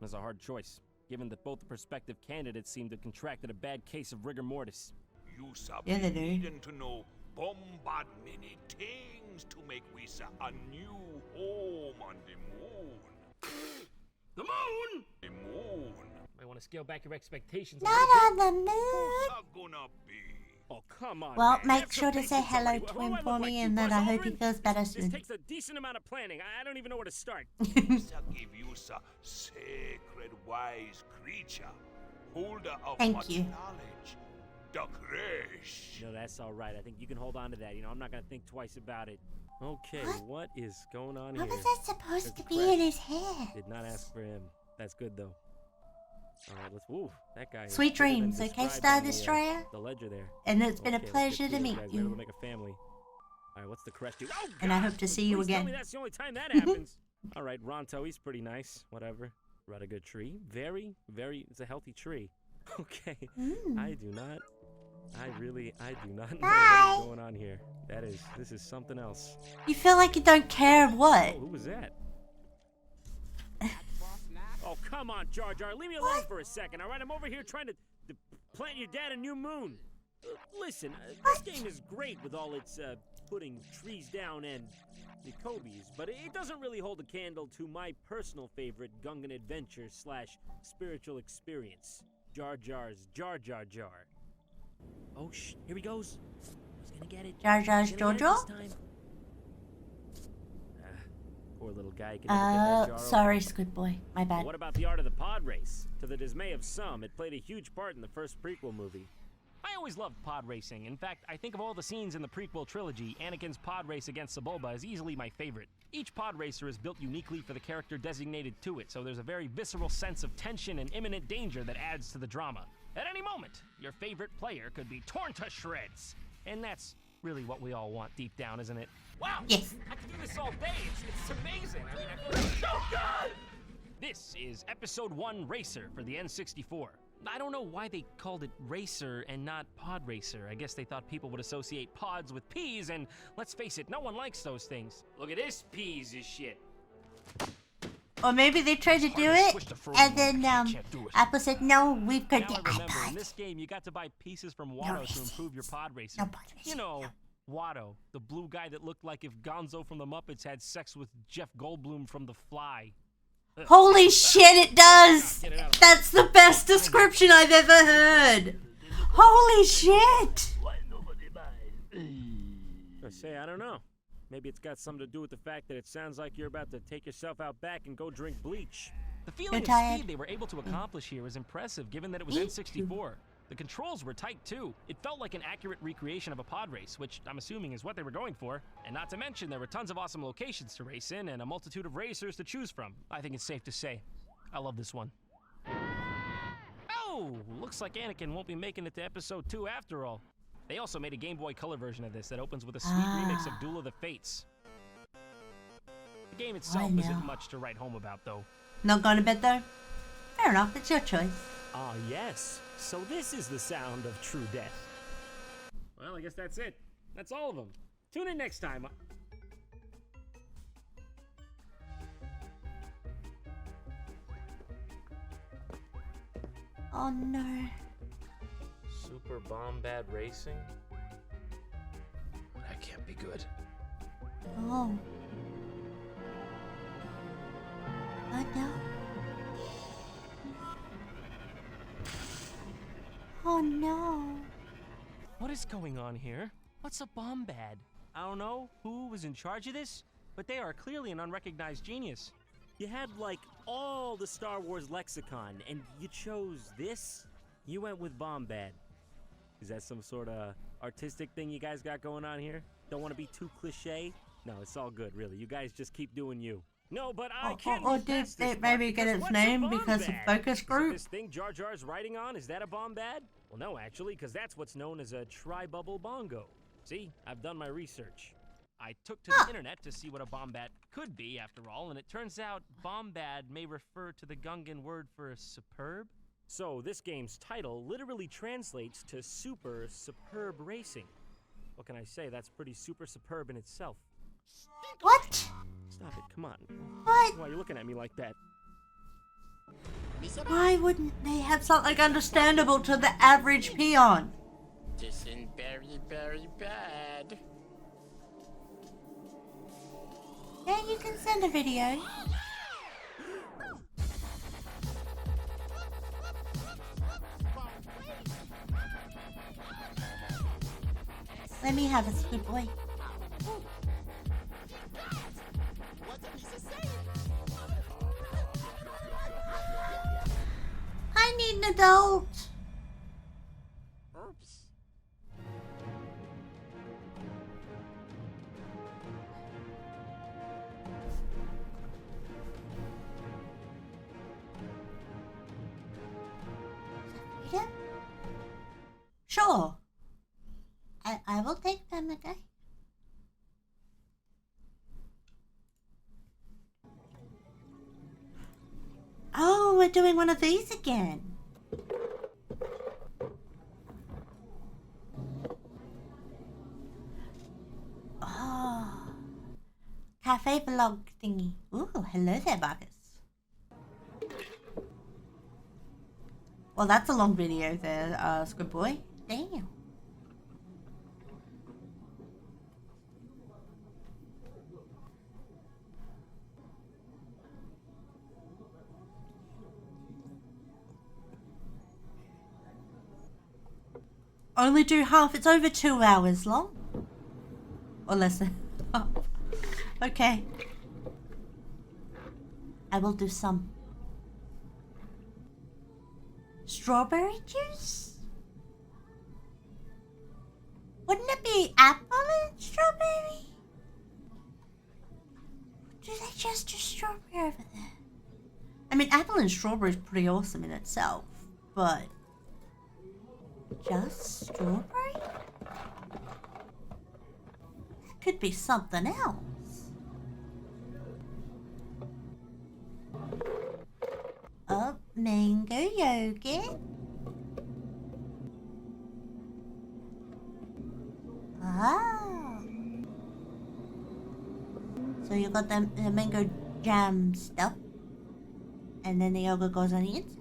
That's a hard choice, given that both the prospective candidates seem to have contracted a bad case of rigor mortis. You sub Yeah, they do. needing to know bombard many things to make Wisa a new home on the moon. The moon! The moon. I want to scale back your expectations. Not on the moon. Not gonna be. Oh, come on, Well, man. make Have sure some to say patience hello already. to Who do him I for look me, like, and then Buzz I hope he Aldrin? feels better This soon. takes a decent amount of planning. I don't even know where to start. Misa give you a sacred wise creature, holder of Thank much you. knowledge, the Krish. No, that's all right. I think you can hold on to that. You know, I'm not gonna think twice about it. Okay, what is going on What here? was that supposed There's to a be crash. in his head? Did not ask for him. That's good though. All right, let's. Ooh, that guy. is Sweet bigger than dreams, okay, described Star on Destroyer? The ledger there. And it's been a Okay, let's pleasure get to it, meet guys. We're able you. to make a family. All right, what's the crash do? Oh, And I God! hope to see you Please tell again. me that's the only time that happens. All right, Ronto, he's pretty nice. Whatever. Right, a good tree. Very, very. It's a healthy tree. Okay. I do not know what is going on here. This is something else. You feel like you don't care what? Oh, who was that? Oh, come on, Jar Jar. Leave me alone for a second, all right? I'm over here trying to plant your dad a new moon. Listen, this game is great with all its putting trees down and Jacobies, but it doesn't really hold a candle to my personal favorite Gungan adventure / spiritual experience. Jar Jar's Jar Jar Jar. Oh, here he goes. He's gonna get it. Jar Jar's He's gonna get it Jojo? this time. Poor little guy. Can never get that jar Sorry, open. Squid Boy. My bad. What about the art of the pod race? To the dismay of some, it played a huge part in the first prequel movie. I always loved pod racing. In fact, I think of all the scenes in the prequel trilogy, Anakin's pod race against Sebulba is easily my favorite. Each pod racer is built uniquely for the character designated to it, so there's a very visceral sense of tension and imminent danger that adds to the drama. At any moment, your favorite player could be torn to shreds. And that's really what we all want deep down, isn't it? Wow! Yes. I can do this all day. It's amazing. I mean, I feel so good! This is Episode 1 Racer for the N64. I don't know why they called it Racer and not Pod Racer. I guess they thought people would associate pods with peas, and let's face it, no one likes those things. Look at this piece of shit. Or maybe they tried to do it, and then Apple said, "No, we've got Now the I remember, in iPad." this game, you got to buy pieces from Watto to improve your pod racing. No pod racing, You know, Watto, the blue guy that looked like if Gonzo from the Muppets had sex with Jeff Goldblum from The Fly. Holy shit, it does! That's the best description I've ever heard. Holy shit! I say, I don't know. Maybe it's got something to do with the fact that it sounds like you're about to take yourself out back and go drink bleach. The feeling of tired? speed they were able to accomplish here is impressive, given that it was Me N64. The controls were tight, too. It felt like an accurate recreation of a pod race, which I'm assuming is what they were going for. And not to mention, there were tons of awesome locations to race in and a multitude of racers to choose from. I think it's safe to say, I love this one. Oh, looks like Anakin won't be making it to Episode 2 after all. They also made a Game Boy Color version of this that opens with a sweet remix of Duel of the Fates. The game itself isn't much to write home about, though. Not going to bed though? Fair enough, it's your choice. Ah, yes. So this is the sound of true death. Well, I guess that's it. That's all of them. Tune in next time. Oh no. Super Bombad Racing? That can't be good. Oh. Oh no. Oh no. What is going on here? What's a Bombad? I don't know who was in charge of this, but they are clearly an unrecognized genius. You had, like, all the Star Wars lexicon, and you chose this? You went with Bombad. Is that some sort of artistic thing you guys got going on here? Don't want to be too cliche? No, it's all good, really. You guys just keep doing you. No, but I can't Or did it maybe get its name because of focus group? This thing Jar Jar's writing on, is that a Bombad? Well, no, actually, because that's what's known as a tri-bubble bongo. See, I've done my research. I took to the internet to see what a Bombad could be, after all, and it turns out Bombad may refer to the Gungan word for superb. So this game's title literally translates to super superb racing. What can I say? That's pretty super superb in itself. What? Stop it, come on. What? Why are you looking at me like that? Why wouldn't they have something understandable to the average peon? This is very, very bad. Yeah, you can send a video. Let me have a scoop boy. I need an adult. Oops. Yeah. Sure. I will take them, okay? Oh, we're doing one of these again. Oh. Cafe vlog thingy. Ooh, hello there, Marcus. Well, that's a long video there, Squid Boy. Damn. Only do half. It's over 2 hours long. Or less than half. Okay. I will do some. Strawberry juice? Wouldn't it be apple and strawberry? Do they just do strawberry over there? I mean, apple and strawberry is pretty awesome in itself, but just strawberry? That could be something else. Oh, mango yogurt. Ah. So you got the mango jam stuff, and then the yogurt goes on the inside.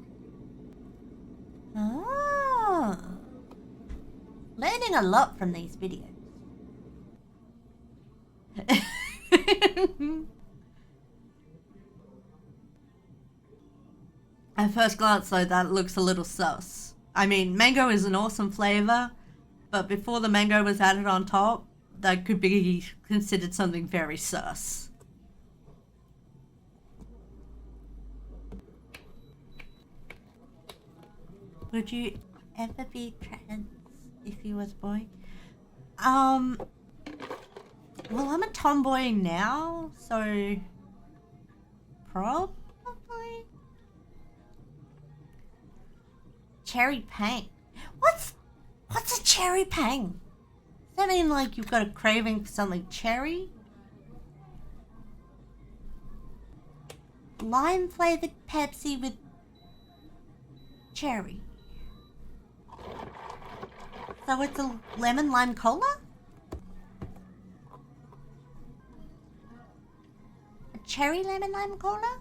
Oh. Learning a lot from these videos. At first glance though, that looks a little sus. I mean, mango is an awesome flavor, but before the mango was added on top, that could be considered something very sus. Would you ever be trans if you was a boy? Well, I'm a tomboy now, so probably. Cherry pang. What's a cherry pang? Does that mean like you've got a craving for something cherry? Lime flavored Pepsi with cherry. So it's a lemon lime cola? A cherry lemon lime cola?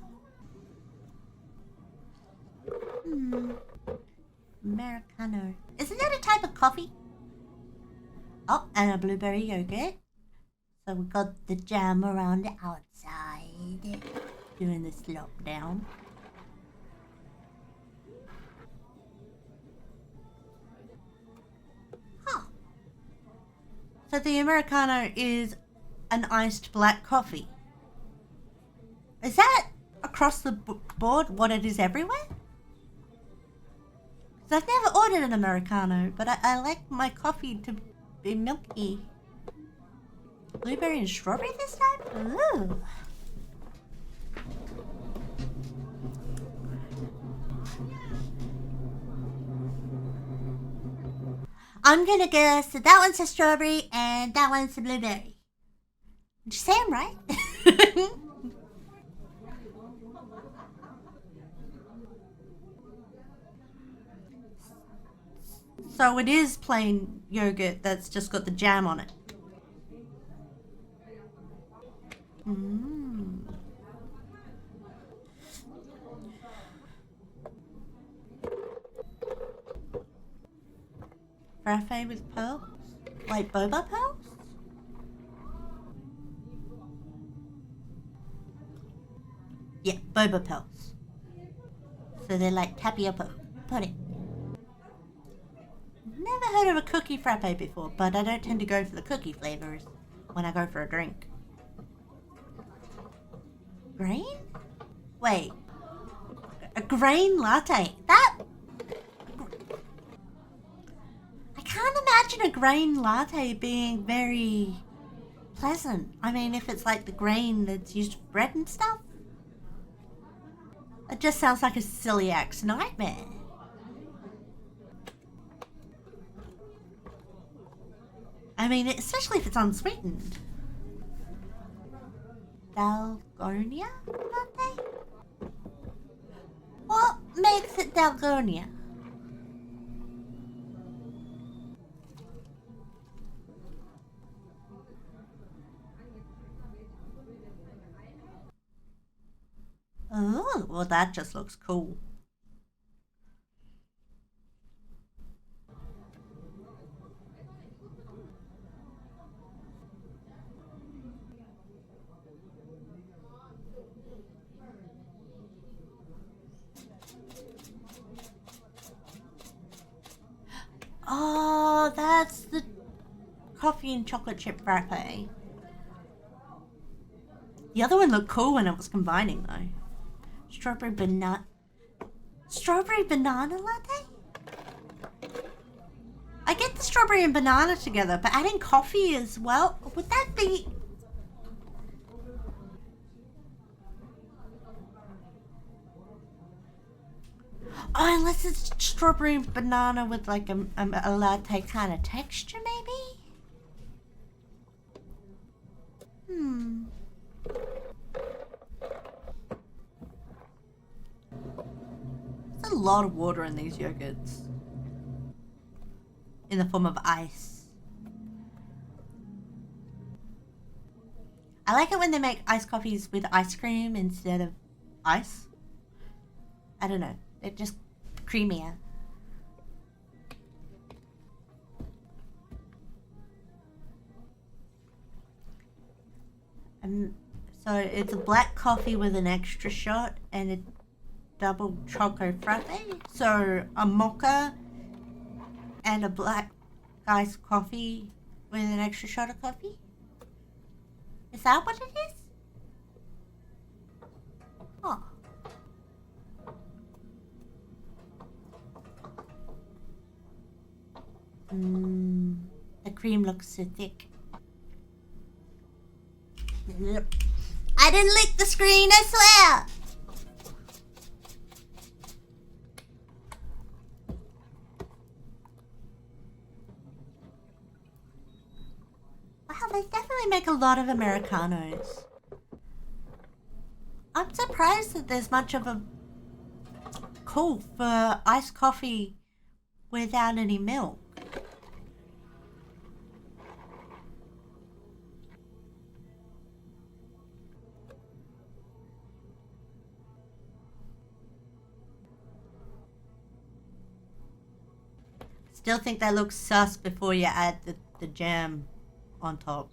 Americano. Isn't that a type of coffee? Oh, and a blueberry yogurt. So we got the jam around the outside. Doing the slop down. Huh. So the Americano is an iced black coffee. Is that across the board what it is everywhere? I've never ordered an Americano, but I like my coffee to be milky. Blueberry and strawberry this time? Ooh. I'm gonna guess that that one's a strawberry and that one's a blueberry. Did you say I'm right? So it is plain yogurt that's just got the jam on it. Frappe with pearls? Like boba pearls? Yeah, boba pearls. So they're like tapioca pudding. Never heard of a cookie frappe before, but I don't tend to go for the cookie flavors when I go for a drink. Grain? Wait. A grain latte? That... I can't imagine a grain latte being very pleasant. I mean, if it's like the grain that's used for bread and stuff. It just sounds like a celiac's nightmare. I mean, especially if it's unsweetened. Dalgonia latte? What makes it Dalgonia? Oh, well that just looks cool. Oh, that's the coffee and chocolate chip frappe. The other one looked cool when it was combining though. Strawberry banana latte? I get the strawberry and banana together, but adding coffee as well, would that be... Oh, unless it's strawberry and banana with like a latte kind of texture, maybe? There's a lot of water in these yogurts. In the form of ice. I like it when they make iced coffees with ice cream instead of ice. I don't know. They're just creamier. So it's a black coffee with an extra shot and a double choco frappe. So a mocha and a black iced coffee with an extra shot of coffee. Is that what it is? Oh. The cream looks so thick. Yep. I didn't lick the screen, I swear! Wow, they definitely make a lot of Americanos. I'm surprised that there's much of a call for iced coffee without any milk. Still think that looks sus before you add the jam on top.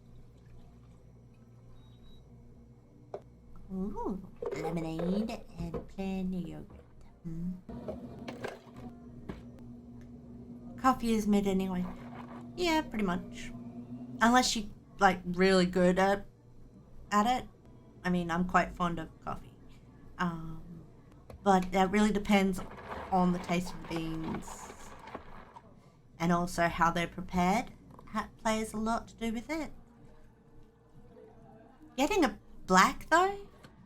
Ooh, lemonade and plain yogurt. Coffee is mid anyway. Yeah, pretty much. Unless you like really good at it. I mean, I'm quite fond of coffee. But that really depends on the taste of the beans. And also how they're prepared. That plays a lot to do with it. Getting a black though,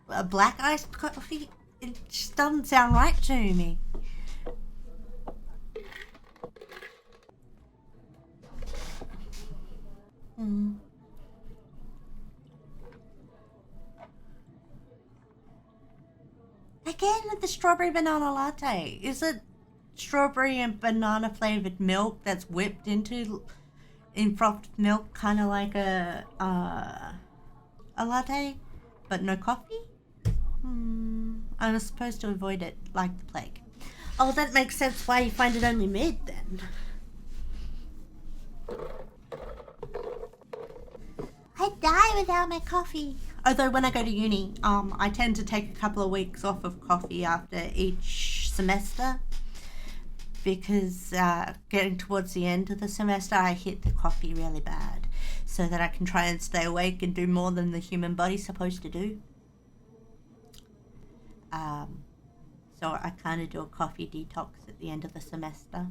a black iced coffee, it just doesn't sound right to me. Again with the strawberry banana latte, is it strawberry and banana flavored milk that's whipped into in frothed milk, kind of like a latte, but no coffee? I was supposed to avoid it like the plague. Oh, that makes sense why you find it only mid then. I die without my coffee. Although when I go to uni, I tend to take a couple of weeks off of coffee after each semester. because getting towards the end of the semester, I hit the coffee really bad, so that I can try and stay awake and do more than the human body's supposed to do. So I kind of do a coffee detox at the end of the semester.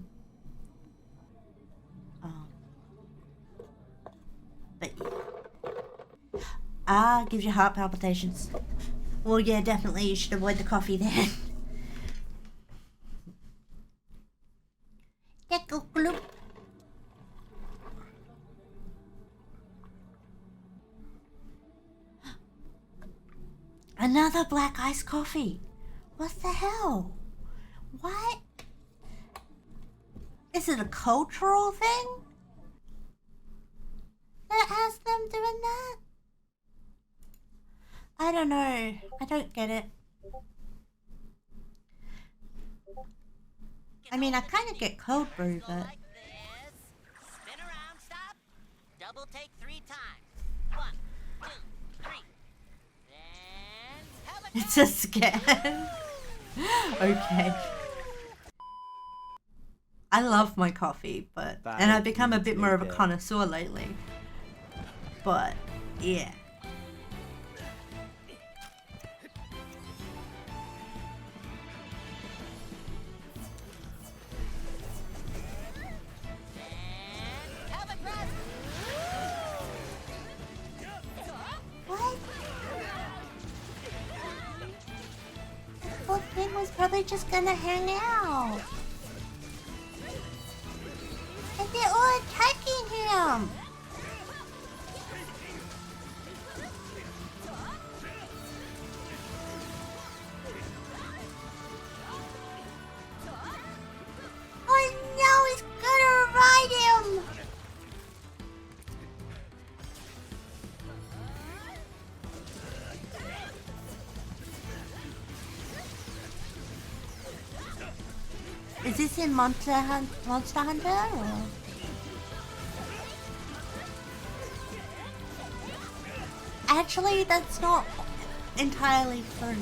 But yeah. Gives you heart palpitations. Well, yeah, definitely you should avoid the coffee then. Another black iced coffee. What the hell? What? Is it a cultural thing that has them doing that? I don't know. I don't get it. I mean, I kind of get cold brew, but... Spin around, stop. Double take 3 times. 1, 2, 3. Then... It's a scan. Okay. I love my coffee, but... And I've become a bit more of a connoisseur lately. But, yeah. What? This whole thing was probably just gonna hang out. And they're all attacking him. Oh no, he's gonna ride him. Is this in Monster Hunter or? Actually, that's not entirely true.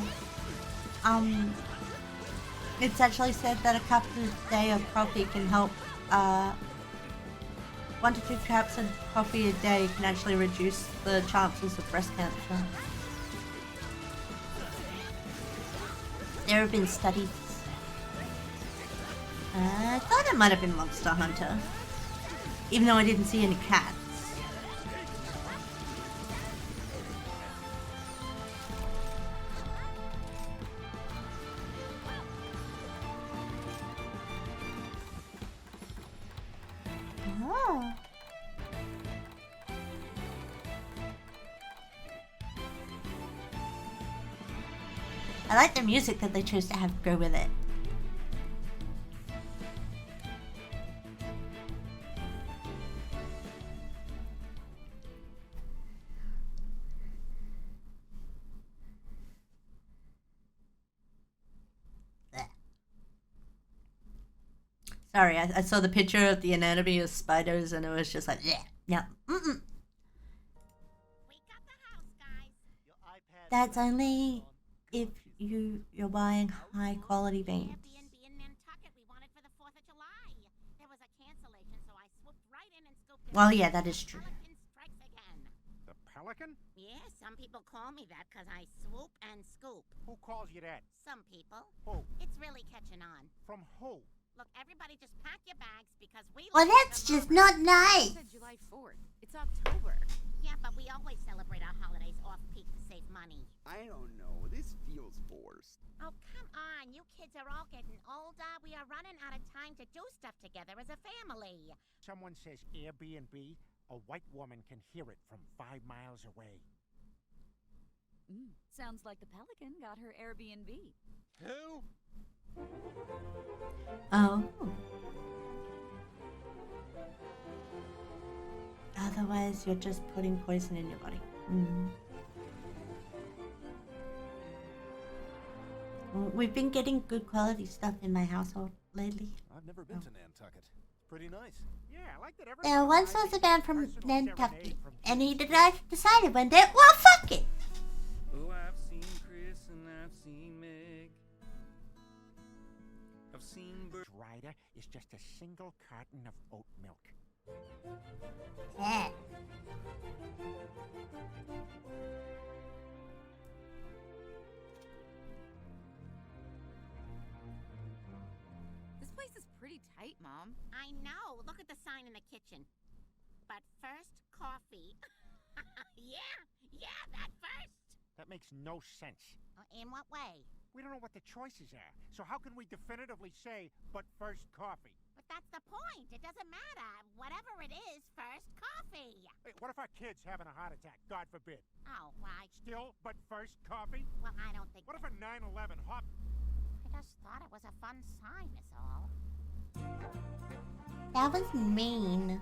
It's actually said that a cup a day of coffee can help. 1 to 2 cups of coffee a day can actually reduce the chances of breast cancer. There have been studies. I thought it might have been Monster Hunter, even though I didn't see any cats. Oh. I like the music that they chose to have go with it. Sorry, I saw the picture of the anatomy of spiders and it was just like, yeah, no, That's only if you're buying high quality beans. Well, yeah, that is true. The pelican? Yeah, some people call me that because I swoop and scoop. Who calls you that? Some people. Who? It's really catching on. From who? Look, everybody just pack your bags because we... Well, that's just not nice. It's July 4th. It's October. Yeah, but we always celebrate our holidays off-peak to save money. I don't know. This feels forced. Oh, come on. You kids are all getting older. We are running out of time to do stuff together as a family. Someone says Airbnb, a white woman can hear it from 5 miles away. Sounds like the pelican got her Airbnb. Who? Oh. Otherwise, you're just putting poison in your body. We've been getting good quality stuff in my household lately. I've never been to Nantucket. It's pretty nice. Yeah, I like that There once was a man from Nantucket, and he decided one day, well, fuck it. Oh, I've seen Chris and I've seen Meg. I've seen Rider is just a single carton of oat milk. Yeah. This place is pretty tight, Mom. I know. Look at the sign in the kitchen. But first, coffee. Yeah, that first. That makes no sense. In what way? We don't know what the choices are, so how can we definitively say, but first coffee? But that's the point. It doesn't matter. Whatever it is, first coffee. Hey, what if our kid's having a heart attack? God forbid. Oh, right. Still, but first coffee? Well, I don't think... What if a 9/11 hop... I just thought it was a fun sign, is all. That was mean.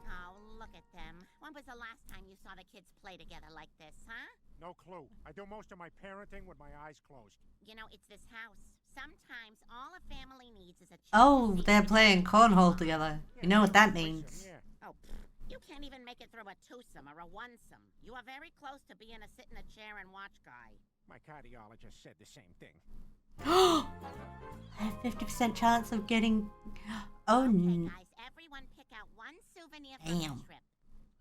Oh, look at them. When was the last time you saw the kids play together like this, huh? No clue. I do most of my parenting with my eyes closed. You know, it's this house. Sometimes all a family needs is a chance. Oh, they're playing cornhole together. You know what that means. Oh, you can't even make it through a twosome or a onesome. You are very close to being a sit in a chair and watch guy. My cardiologist said the same thing. I have 50% chance of getting... Oh, okay, guys, everyone pick out one souvenir from the trip.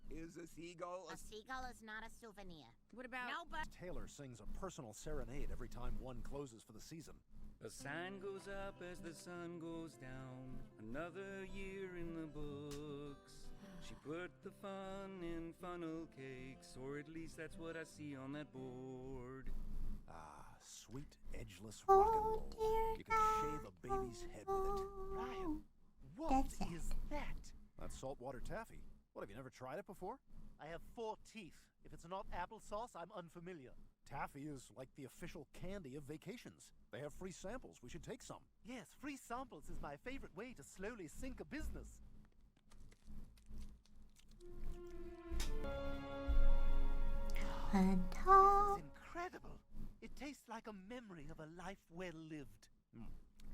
Is a seagull a seagull is not a souvenir. What about... No, but... Taylor sings a personal serenade every time one closes for the season. The sign goes up as the sun goes down. Another year in the books. She put the fun in funnel cakes, or at least that's what I see on that board. Ah, sweet, edgeless rock and roll. You can shave a baby's head with it. Ryan, what is that? That's saltwater taffy. What, have you never tried it before? I have 4 teeth. If it's not applesauce, I'm unfamiliar. Taffy is like the official candy of vacations. They have free samples. We should take some. Yes, free samples is my favorite way to slowly sink a business. And It's incredible. It tastes like a memory of a life well lived.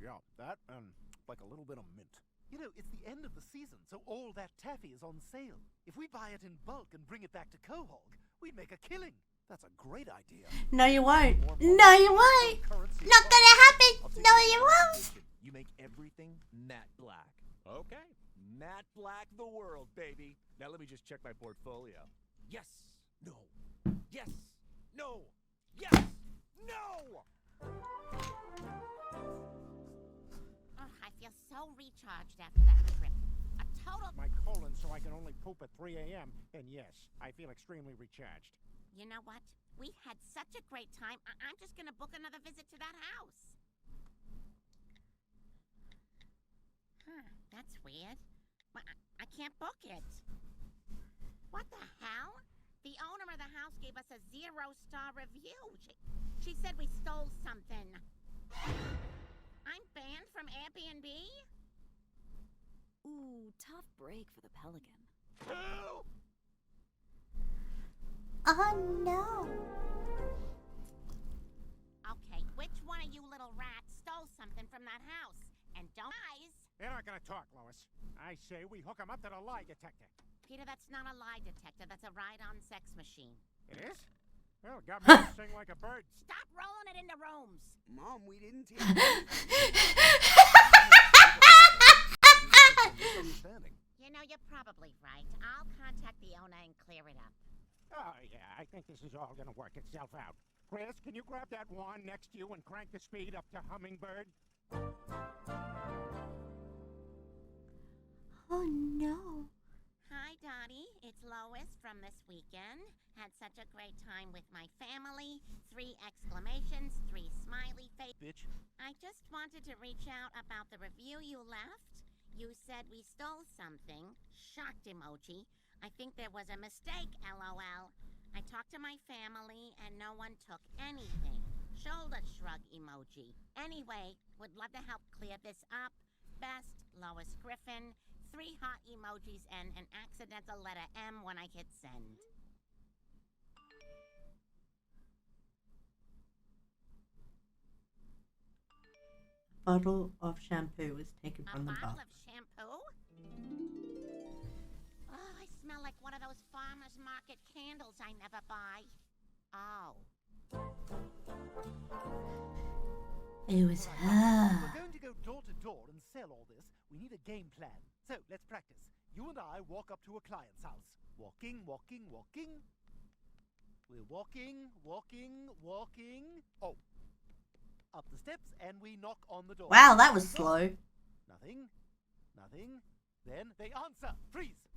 Yeah, that and like a little bit of mint. You know, it's the end of the season, so all that taffy is on sale. If we buy it in bulk and bring it back to Quahog, we'd make a killing. That's a great idea. No, you won't. No, you won't. Not gonna happen. No, you won't. You make everything matte black. Okay. Matte black the world, baby. Now let me just check my portfolio. Yes. No. Yes. No. Yes. No! Oh, I feel so recharged after that trip. A total... My colon so I can only poop at 3 a.m. And yes, I feel extremely recharged. You know what? We had such a great time. I'm just gonna book another visit to that house. Huh, that's weird. I can't book it. What the hell? The owner of the house gave us a 0-star review. She said we stole something. I'm banned from Airbnb? Ooh, tough break for the Pelican. Help! Oh, no. Okay, which one of you little rats stole something from that house? And don't guys... They're not gonna talk, Lois. I say we hook them up to the lie detector. Peter, that's not a lie detector. That's a ride-on sex machine. It is? Well, got me to sing like a bird. Stop rolling it into rooms. Mom, we didn't take You know, you're probably right. I'll contact the owner and clear it up. Oh, yeah, I think this is all gonna work itself out. Chris, can you grab that wand next to you and crank the speed up to hummingbird? Oh, no. Hi, Dottie. It's Lois from this weekend. Had such a great time with my family. 3 exclamations, 3 smiley faces. Bitch. I just wanted to reach out about the review you left. You said we stole something. Shocked emoji. I think there was a mistake, LOL. I talked to my family and no one took anything. Shoulder shrug emoji. Anyway, would love to help clear this up. Best, Lois Griffin. 3 heart emojis and an accidental letter M when I hit send. Bottle of shampoo was taken from the A bottle bath. of shampoo? Oh, I smell like one of those farmer's market candles I never buy. Oh. It was her. We're going to go door sell all this, we need a game plan. So, let's practice. You and I walk up to a client's house. Walking, walking, walking. We're walking, walking, walking. Oh. Up the steps, and we knock on the door. Wow, that was slow. Nothing. Nothing. Then they answer. Freeze.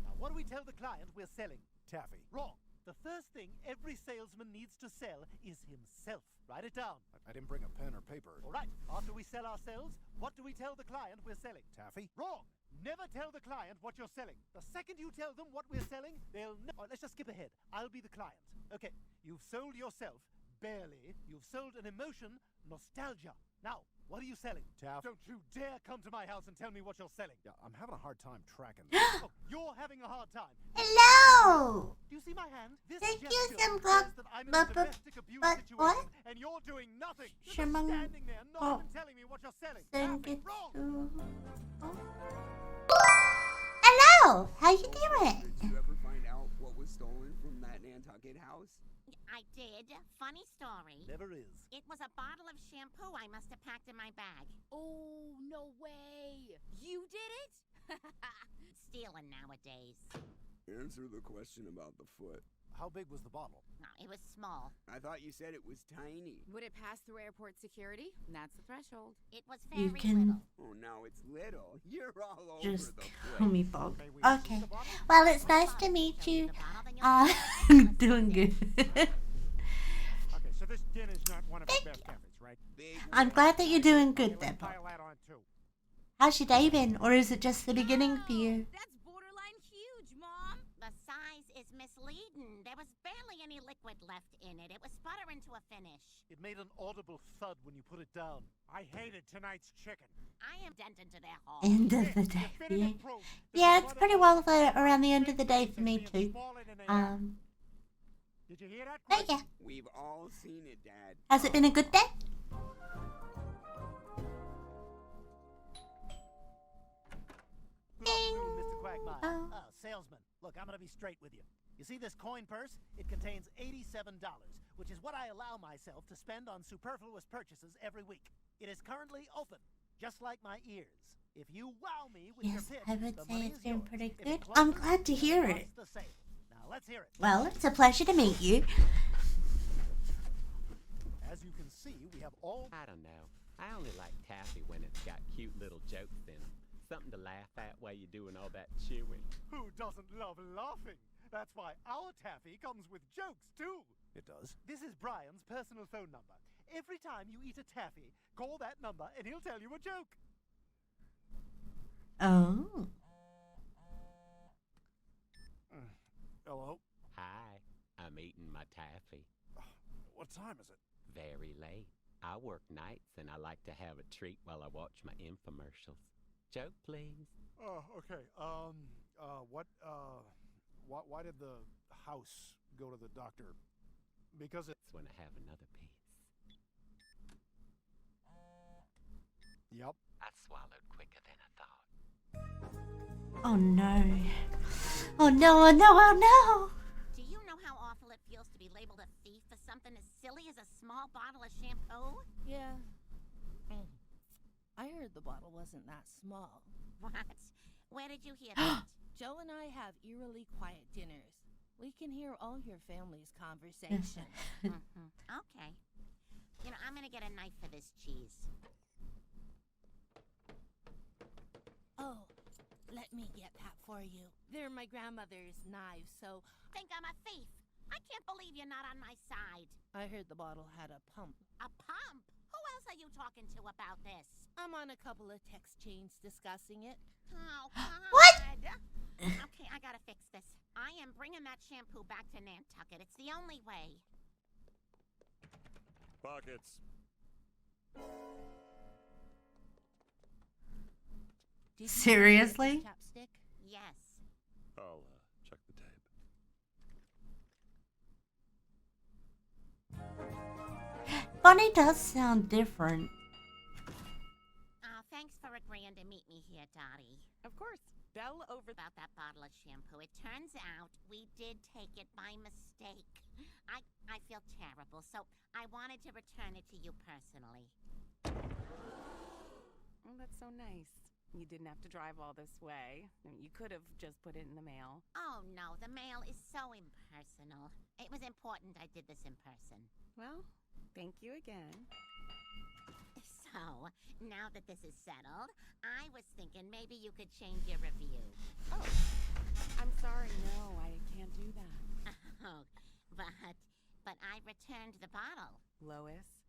Now, what do we tell the client we're selling? Taffy. Wrong. The first thing every salesman needs to sell is himself. Write it down. I didn't bring a pen or paper. All right. After we sell ourselves, what do we tell the client we're selling? Taffy? Wrong. Never tell the client what you're selling. The second you tell them what we're selling, they'll know. Let's just skip ahead. I'll be the client. Okay. You've sold yourself. Barely. You've sold an emotion. Nostalgia. Now, what are you selling? Taff. Don't you dare come to my house and tell me what you're selling. Yeah, I'm having a hard time tracking. Oh, you're having a hard time. Hello! Do you see my hand? This Thank you, gesture Simba. says that I'm in a domestic abuse situation, what? and you're doing nothing. You're just Shimon- standing there, not even telling me what you're selling. Send Taffy, it wrong. to... Hello! How you doing? Did you ever find out what was stolen from that Nantucket house? I did. Funny story. Never is. It was a bottle of shampoo I must have packed in my bag. Oh, no way. You did it? Stealing nowadays. Answer the question about the foot. How big was the bottle? No, it was small. I thought you said it was tiny. Would it pass through airport security? That's the threshold. It was You very can little. Oh, now it's little. You're all over just the call place. me Bob. Okay. Well, it's nice to meet you. I'm doing good. Okay, so this dinner's not one of our best efforts, right? I'm glad that you're doing good then, Bob. Pile that on too. How's your day been? Or is it just the beginning for you? That's borderline huge, Mom. The size is misleading. There was barely any liquid left in it. It was sputtering to a finish. It made an audible thud when you put it down. I hated tonight's chicken. I am dent into their hall. End of the day for you. Yeah, it's pretty well around the end of the day for me too. Did you hear that? But yeah. We've all seen it, Dad. Has it been a good day? Good afternoon, Mr. Quagmire. Oh. Salesman, look, I'm going to be straight with you. You see this coin purse? It contains $87, which is what I allow myself to spend on superfluous purchases every week. It is currently open, just like my ears. If you wow me with your Yes, pitch, I would the say money it's is been yours. pretty If it good. closes, I'm glad to hear it. the sale. Now let's hear it. Well, it's a pleasure to meet you. As you can see, we have all... I don't know. I only like taffy when it's got cute little jokes in them. Something to laugh at while you're doing all that chewing. Who doesn't love laughing? That's why our taffy comes with jokes, too. It does. This is Brian's personal phone number. Every time you eat a taffy, call that number and he'll tell you a joke. Oh. Hello? Hi, I'm eating my taffy. What time is it? Very late. I work nights and I like to have a treat while I watch my infomercials. Joke, please. Oh, okay. Why did the house go to the doctor? Because it's... When I have another piece. Yep. I swallowed quicker than I thought. Oh no. Oh no, oh no, oh no. Do you know how awful it feels to be labeled a thief for something as silly as a small bottle of shampoo? Yeah. I heard the bottle wasn't that small. What? Where did you hear that? Joe and I have eerily quiet dinners. We can hear all your family's conversation. Okay. You know, I'm gonna get a knife for this cheese. Oh, let me get that for you. They're my grandmother's knives, so... Think I'm a thief? I can't believe you're not on my side. I heard the bottle had a pump. A pump? Who else are you talking to about this? I'm on a couple of text chains discussing it. Oh, God. What? Okay, I gotta fix this. I am bringing that shampoo back to Nantucket. It's the only way. Pockets. Seriously? Chapstick? Yes. I'll check the tape. Bonnie does sound different. Thanks for agreeing to meet me here, Dottie. Of course. Bell over About that bottle of shampoo. It turns out we did take it by mistake. I feel terrible, so I wanted to return it to you personally. Oh, that's so nice. You didn't have to drive all this way. You could have just put it in the mail. Oh, no, the mail is so impersonal. It was important I did this in person. Well, thank you again. So, now that this is settled, I was thinking maybe you could change your review. Oh, I'm sorry, no, I can't do that. Oh, but I returned the bottle. Lois,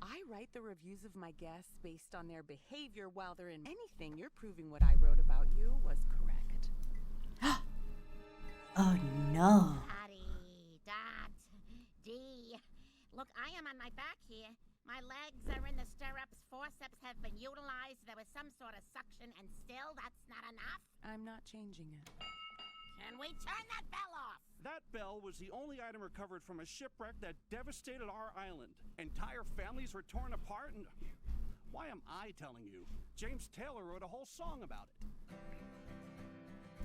I write the reviews of my guests based on their behavior while they're in anything. You're proving what I wrote about you was correct. Oh no. D. Look, I am on my back here. My legs are in the stirrups, forceps have been utilized, there was some sort of suction, and still that's not enough? I'm not changing it. Can we turn that bell off? That bell was the only item recovered from a shipwreck that devastated our island. Entire families were torn apart and... Why am I telling you? James Taylor wrote a whole song about it.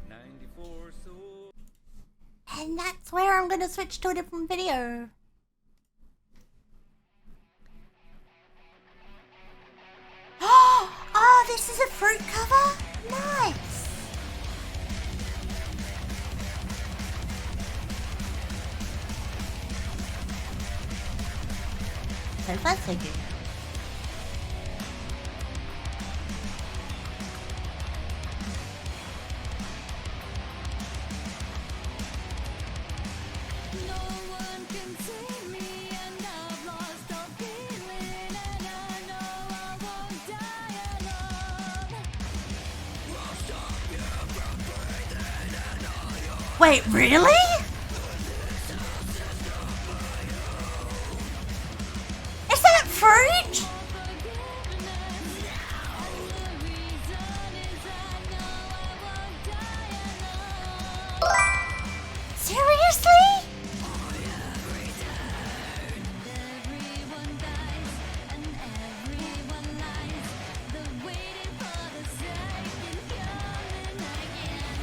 94 so... And that's where I'm going to switch to a different video. Oh, this is a fruit cover? Nice. So far, so good. Wait, really? Is that fruit? Seriously?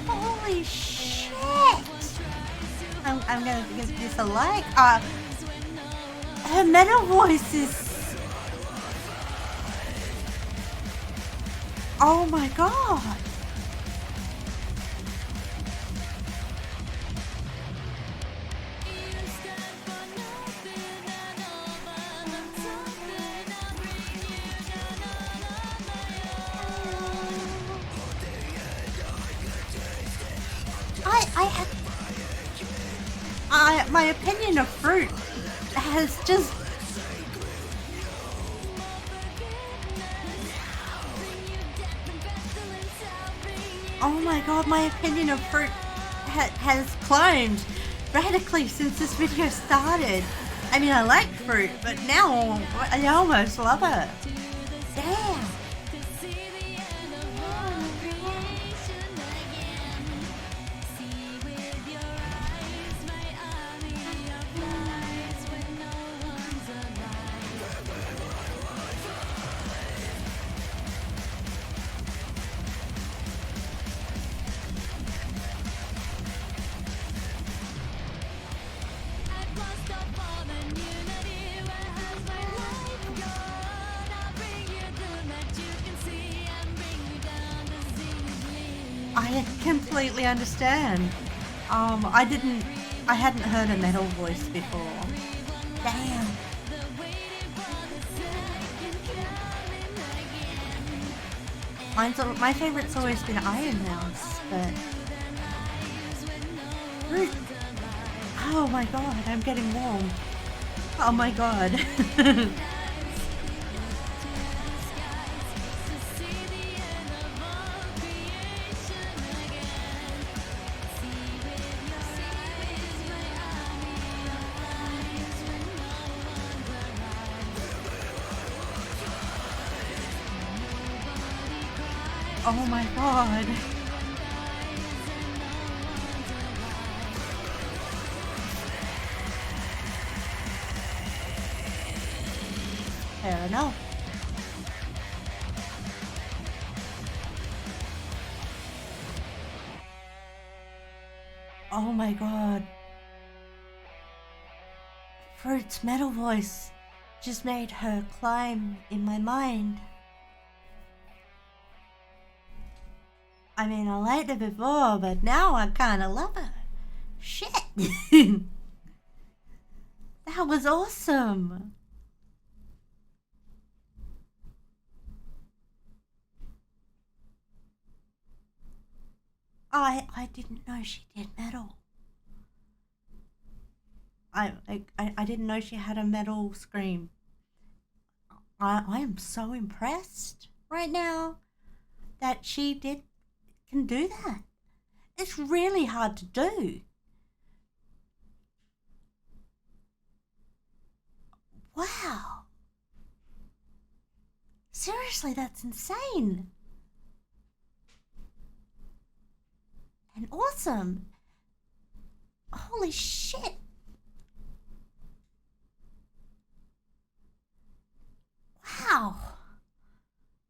Holy shit! I'm gonna give this a like. Her metal voice is... Oh my god! My opinion of fruit has just... Oh my god, my opinion of fruit has climbed radically since this video started. I mean, I like fruit, but now I almost love it. Damn. I completely understand. I hadn't heard a metal voice before. Damn. My favorite's always been Iron Mouse, but... Oh my god, I'm getting warm. Oh my god. Oh my god. Fair enough. Oh my god. Fruit's metal voice just made her climb in my mind. I mean, I liked her before, but now I kind of love her. Shit. That was awesome. I didn't know she did metal. I didn't know she had a metal scream. I am so impressed right now that she can do that. It's really hard to do. Wow. Seriously, that's insane. And awesome. Holy shit. Wow.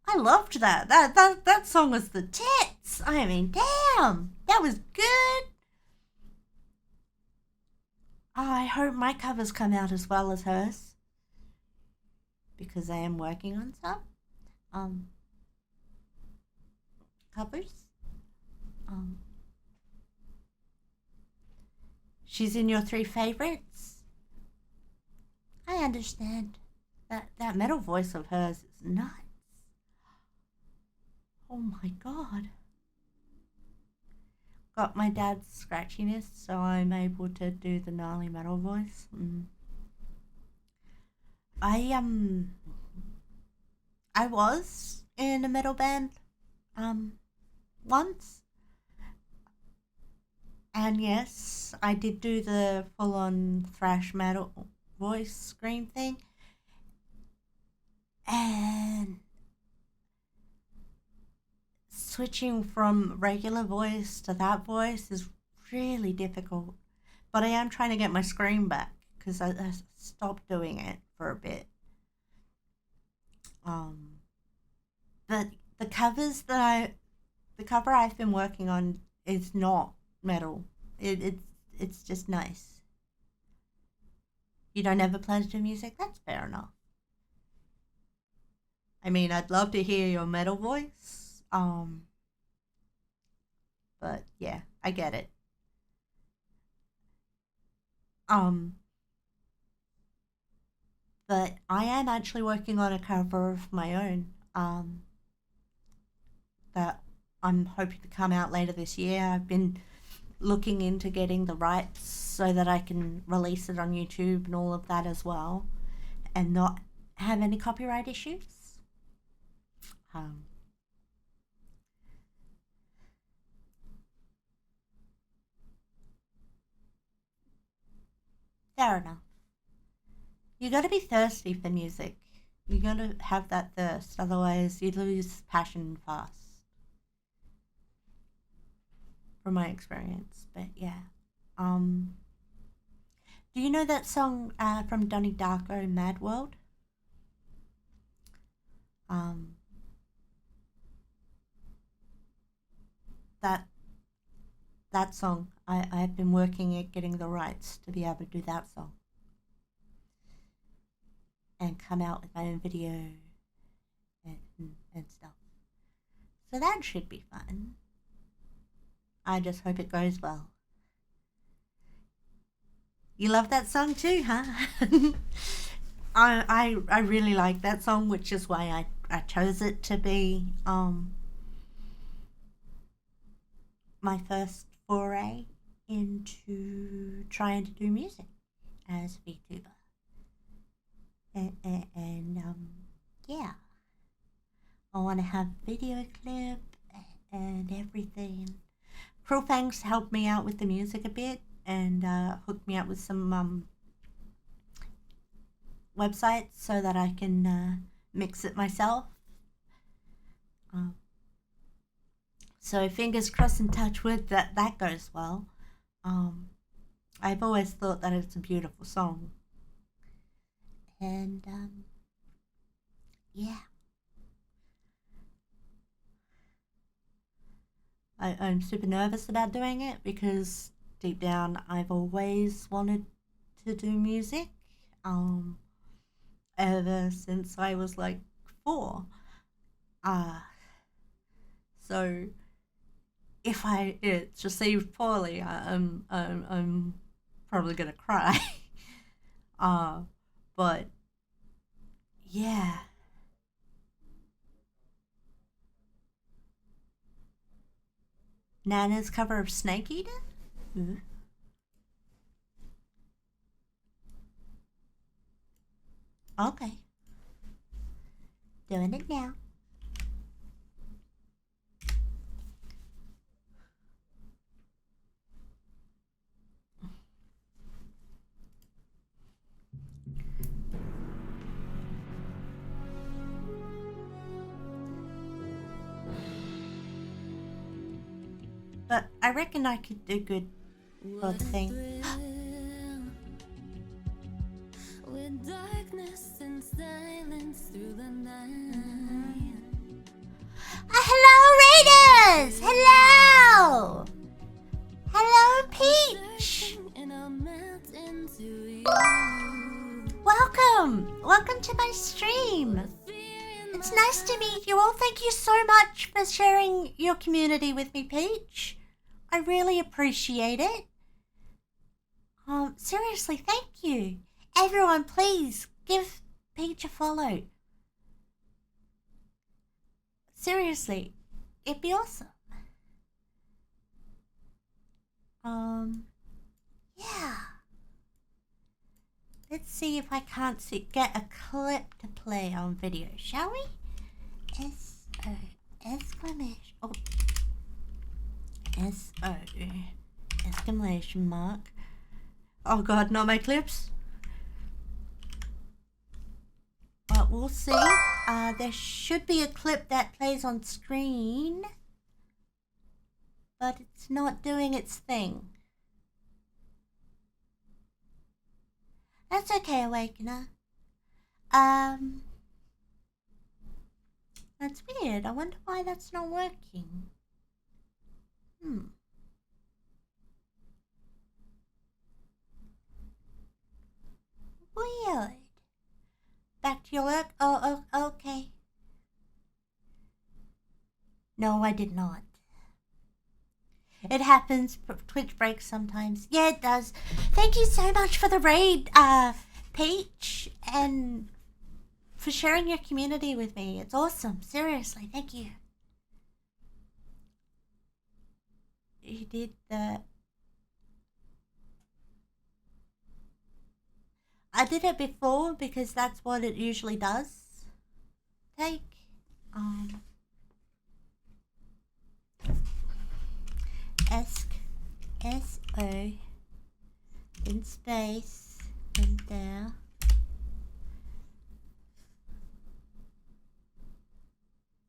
I loved that. That song was the tits. I mean, damn. That was good. I hope my covers come out as well as hers, because I am working on some covers. She's in your 3 favorites. I understand. That metal voice of hers is nuts. Oh my god. Got my dad's scratchiness, so I'm able to do the gnarly metal voice. I was in a metal band once. And yes, I did do the full-on thrash metal voice scream thing. And switching from regular voice to that voice is really difficult. But I am trying to get my scream back, because I stopped doing it for a bit. But the cover I've been working on is not metal. It's just nice. You don't ever plan to do music? That's fair enough. I mean, I'd love to hear your metal voice. But yeah, I get it. But I am actually working on a cover of my own, that I'm hoping to come out later this year. I've been looking into getting the rights so that I can release it on YouTube and all of that as well, and not have any copyright issues. Fair enough. You gotta be thirsty for music. You gotta have that thirst, otherwise you lose passion fast. From my experience, but yeah. Do you know that song from Donnie Darko, Mad World? That song, I've been working at getting the rights to be able to do that song. And come out with my own video and stuff. So that should be fun. I just hope it goes well. You love that song too, huh? I really like that song, which is why I chose it to be my first foray into trying to do music as a VTuber. And yeah, I want to have video clip and everything. Crewfangs helped me out with the music a bit and hooked me up with some websites so that I can mix it myself. So fingers crossed and touch wood that goes well. I've always thought that it's a beautiful song. And yeah, I'm super nervous about doing it because deep down I've always wanted to do music, ever since I was like 4. So if it's received poorly, I'm probably gonna cry. But yeah. Nana's cover of Snake Eater? Ooh. Okay. Doing it now. But I reckon I could do good for the thing. With darkness and silence through the night. Hello, Raiders! Hello! Hello, Peach! Welcome! Welcome to my stream! It's nice to meet you all. Thank you so much for sharing your community with me, Peach. I really appreciate it. Seriously, thank you. Everyone, please give Peach a follow. Seriously, it'd be awesome. Yeah. Let's see if I can't get a clip to play on video, shall we? S-O, exclamation, oh. S-O, exclamation mark. Oh god, not my clips. But we'll see. There should be a clip that plays on screen. But it's not doing its thing. That's okay, Awakener. That's weird. I wonder why that's not working. Weird. Back to your work? Oh, okay. No, I did not. It happens. Twitch breaks sometimes. Yeah, it does. Thank you so much for the raid, Peach, and for sharing your community with me. It's awesome. Seriously, thank you. You did that. I did it before because that's what it usually does. Take, S-O in space and there.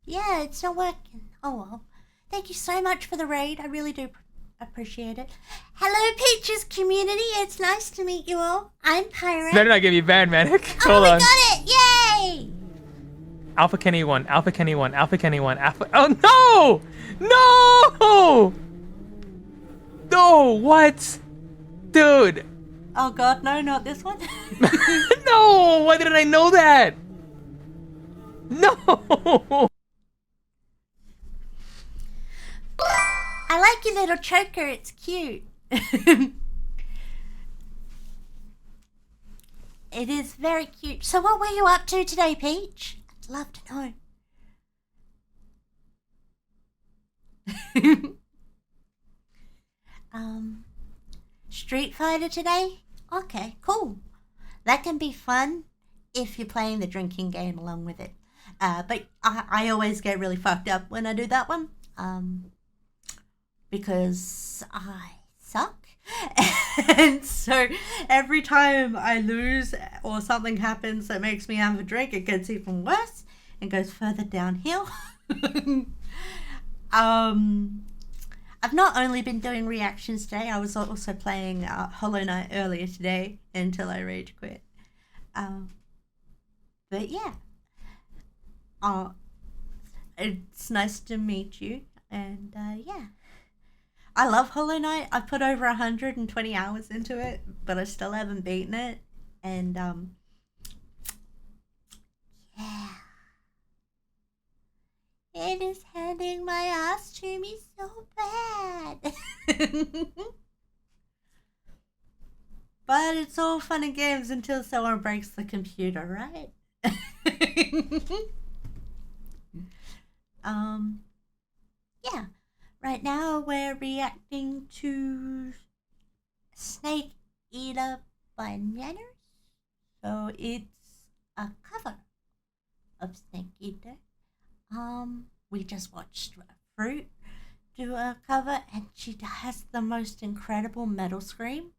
Yeah, it's not working. Oh well. Thank you so much for the raid. I really do appreciate it. Hello, Peaches community. It's nice to meet you all. I'm Pyra. Better not get me banned, Manic. Oh, Hold we on. got it! Yay! Alpha Kenny 1, Alpha Kenny 1, Alpha Kenny 1, Alpha. Oh no! No! No, what? Dude. Oh god, no, not this one. No! Why didn't I know that? No! I like your little choker, it's cute. It is very cute. So what were you up to today, Peach? I'd love to know. Street Fighter today? Okay, cool. That can be fun if you're playing the drinking game along with it. But I always get really fucked up when I do that one. Because I suck. And so every time I lose or something happens that makes me have a drink, it gets even worse and goes further downhill. I've not only been doing reactions today, I was also playing Hollow Knight earlier today until I rage quit. But yeah. It's nice to meet you, and yeah. I love Hollow Knight. I've put over 120 hours into it, but I still haven't beaten it. And yeah. It is handing my ass to me so bad. But it's all fun and games until someone breaks the computer, right? Yeah. Right now we're reacting to Snake Eater by Nanners. So it's a cover of Snake Eater. We just watched Fruit do a cover, and she has the most incredible metal scream.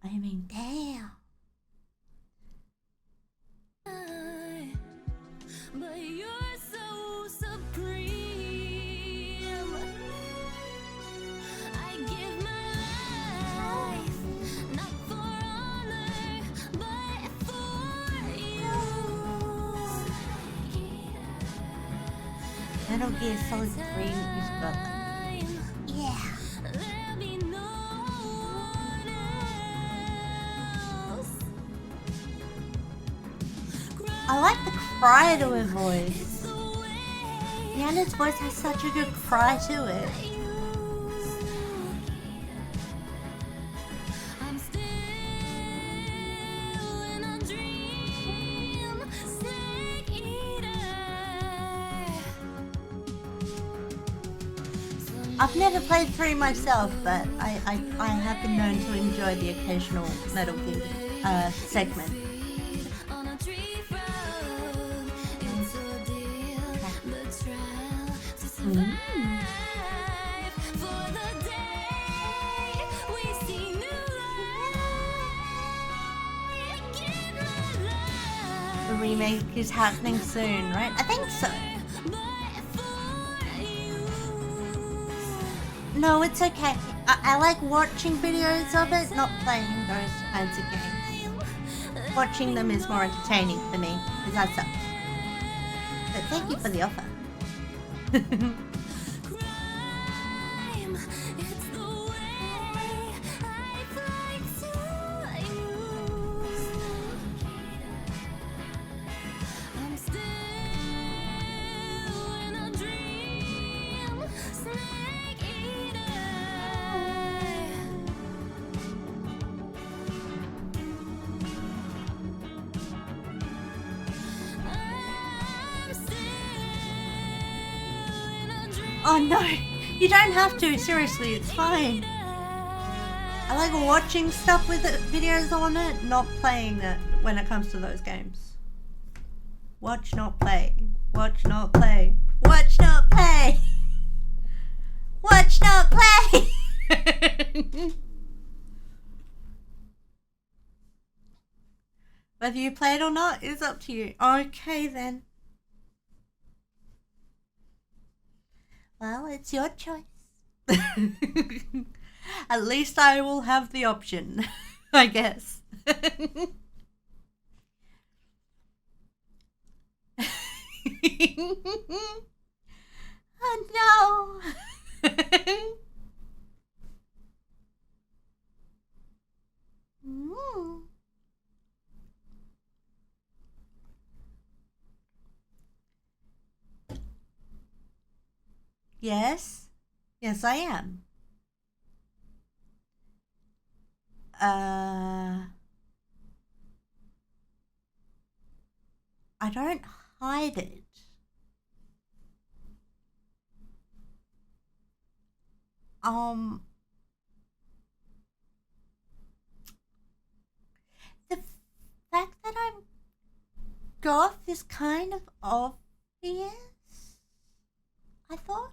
I mean, damn. But you're so supreme. I give my life, not for honor, but for you. Metal Gear Solid 3 is brother. Yeah. There'll be no one else. I like the cry to her voice. Rihanna's voice has such a good cry to it. I'm still in a dream, Snake Eater. I've never played 3 myself, but I have been known to enjoy the occasional Metal Gear segment. On a tree frog, it's ordeal, the trial to survive. For the day we see new light, give my life. The remake is happening soon, right? I think so. No, it's okay. I like watching videos of it, not playing those kinds of games. Watching them is more entertaining for me, because I suck. But thank you for the offer. It's the way I fly to you. I'm still in a dream, Snake Eater. I'm still in a dream. Oh no, you don't have to, seriously, it's fine. I like watching stuff with it, videos on it, not playing it when it comes to those games. Watch, not play. Watch, not play. Watch, not play. Watch, not play. Whether you play it or not is up to you. Okay then. Well, it's your choice. At least I will have the option, I guess. Oh no. Mm. Yes. Yes, I am. I don't hide it. The fact that I'm goth is kind of obvious, I thought.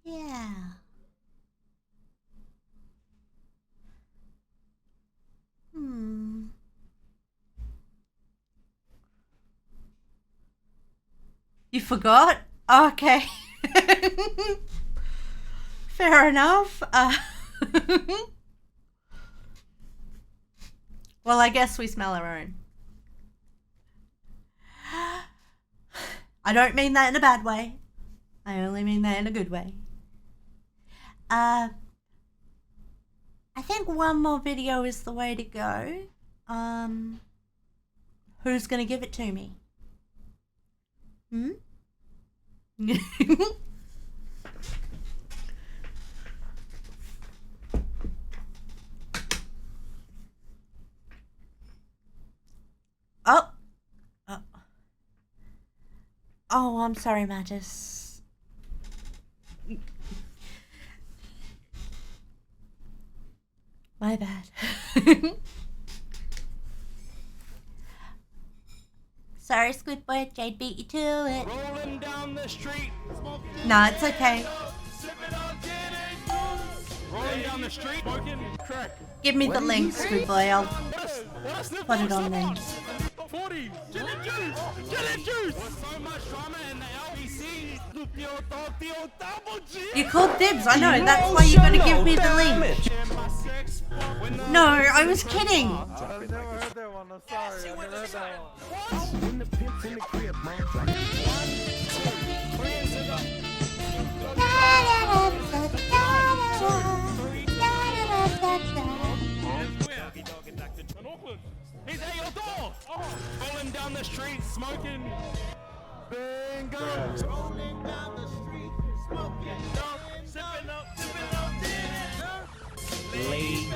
Yeah. You forgot? Okay. Fair enough. Well, I guess we smell our own. I don't mean that in a bad way. I only mean that in a good way. I think one more video is the way to go. Who's gonna give it to me? Hmm? Oh. Oh, I'm sorry, Magus. My bad. Sorry, Squid Boy. Jade beat you to it. Rolling down the street. No, it's okay. Rolling down the street. Smoking crack. Give me the link, Squid Boy. I'll put it on there. 40. Gin and juice. Gin and juice. With so much drama in the LBC. You called dibs. I know. That's why you gotta give me the link. No, I was kidding. I've never heard that one. I'm sorry. I've never heard that one. When the pimp's in the crib, man. He's at your door. Rolling down the street, smoking. Bingo. Rolling down the street, smoking. Sipping up dinner. Late.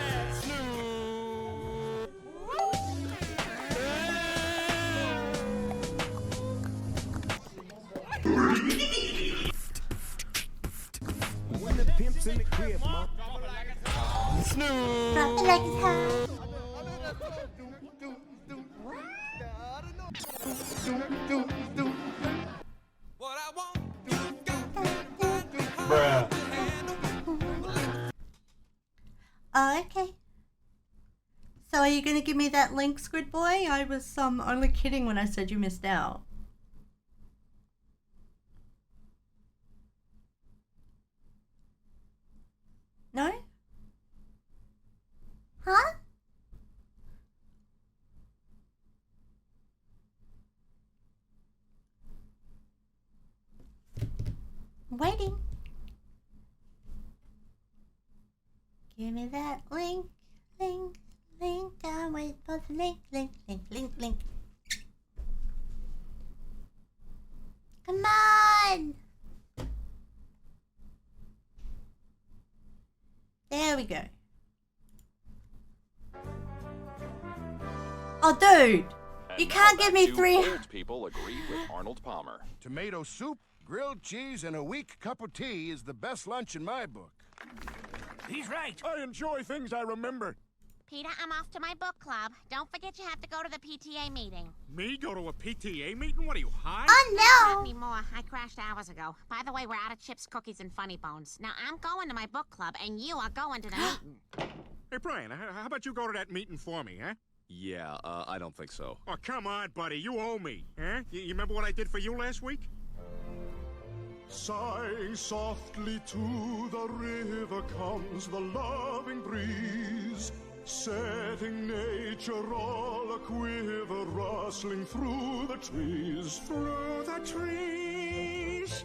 When the pimp's in the crib, man. Snooze. Drop it like it's hot. Bruh. Oh, okay. So are you gonna give me that link, Squid Boy? I was only kidding when I said you missed out. No? Huh? I'm waiting. Give me that link. I'll wait for the link. Come on! There we go. Oh, dude! You can't give me 3... People agree with Arnold Palmer. Tomato soup, grilled cheese, and a weak cup of tea is the best lunch in my book. He's right. I enjoy things I remember. Peter, I'm off to my book club. Don't forget you have to go to the PTA meeting. Me go to a PTA meeting? What are you, high? Oh, Not no! anymore. I crashed hours ago. By the way, we're out of chips, cookies, and funny bones. Now, I'm going to my book club, and you are going to the meeting. Hey, Brian, how about you go to that meeting for me, huh? Yeah, I don't think so. Oh, come on, buddy. You owe me, huh? You remember what I did for you last week? Sighing softly to the river comes the loving breeze, setting nature all a quiver, rustling through the trees. Through the trees.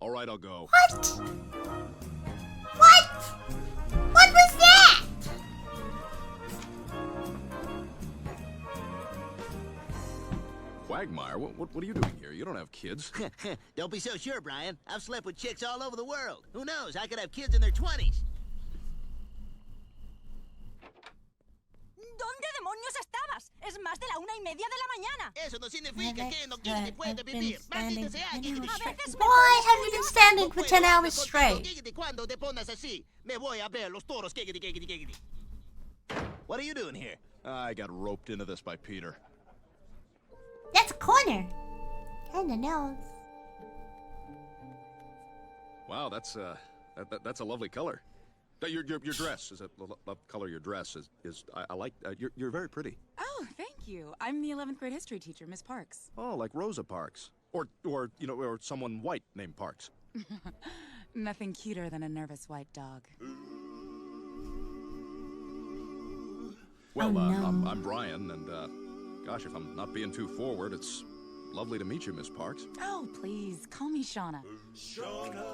All right, I'll go. What? What? What was that? Quagmire, what are you doing here? You don't have kids. Don't be so sure, Brian. I've slept with chicks all over the world. Who knows? I could have kids in their 20s. ¿Dónde demonios estabas? Es más de la 1:30 de la mañana. Eso no significa que no puede vivir. Maldita sea. Why have you been standing for 10 hours straight? Cuando te pones así, me voy a ver los toros. What are you doing here? I got roped into this by Peter. That's a corner. Kinda knows. Wow, that's a lovely color. Your dress is the color your dress is. I like. You're very pretty. Oh, thank you. I'm the 11th grade history teacher, Miss Parks. Oh, like Rosa Parks, or someone white named Parks. Nothing cuter than a nervous white dog. Well, I'm Brian, and gosh, if I'm not being too forward, it's lovely to meet you, Miss Parks. Oh, please, call me Shauna. Shauna.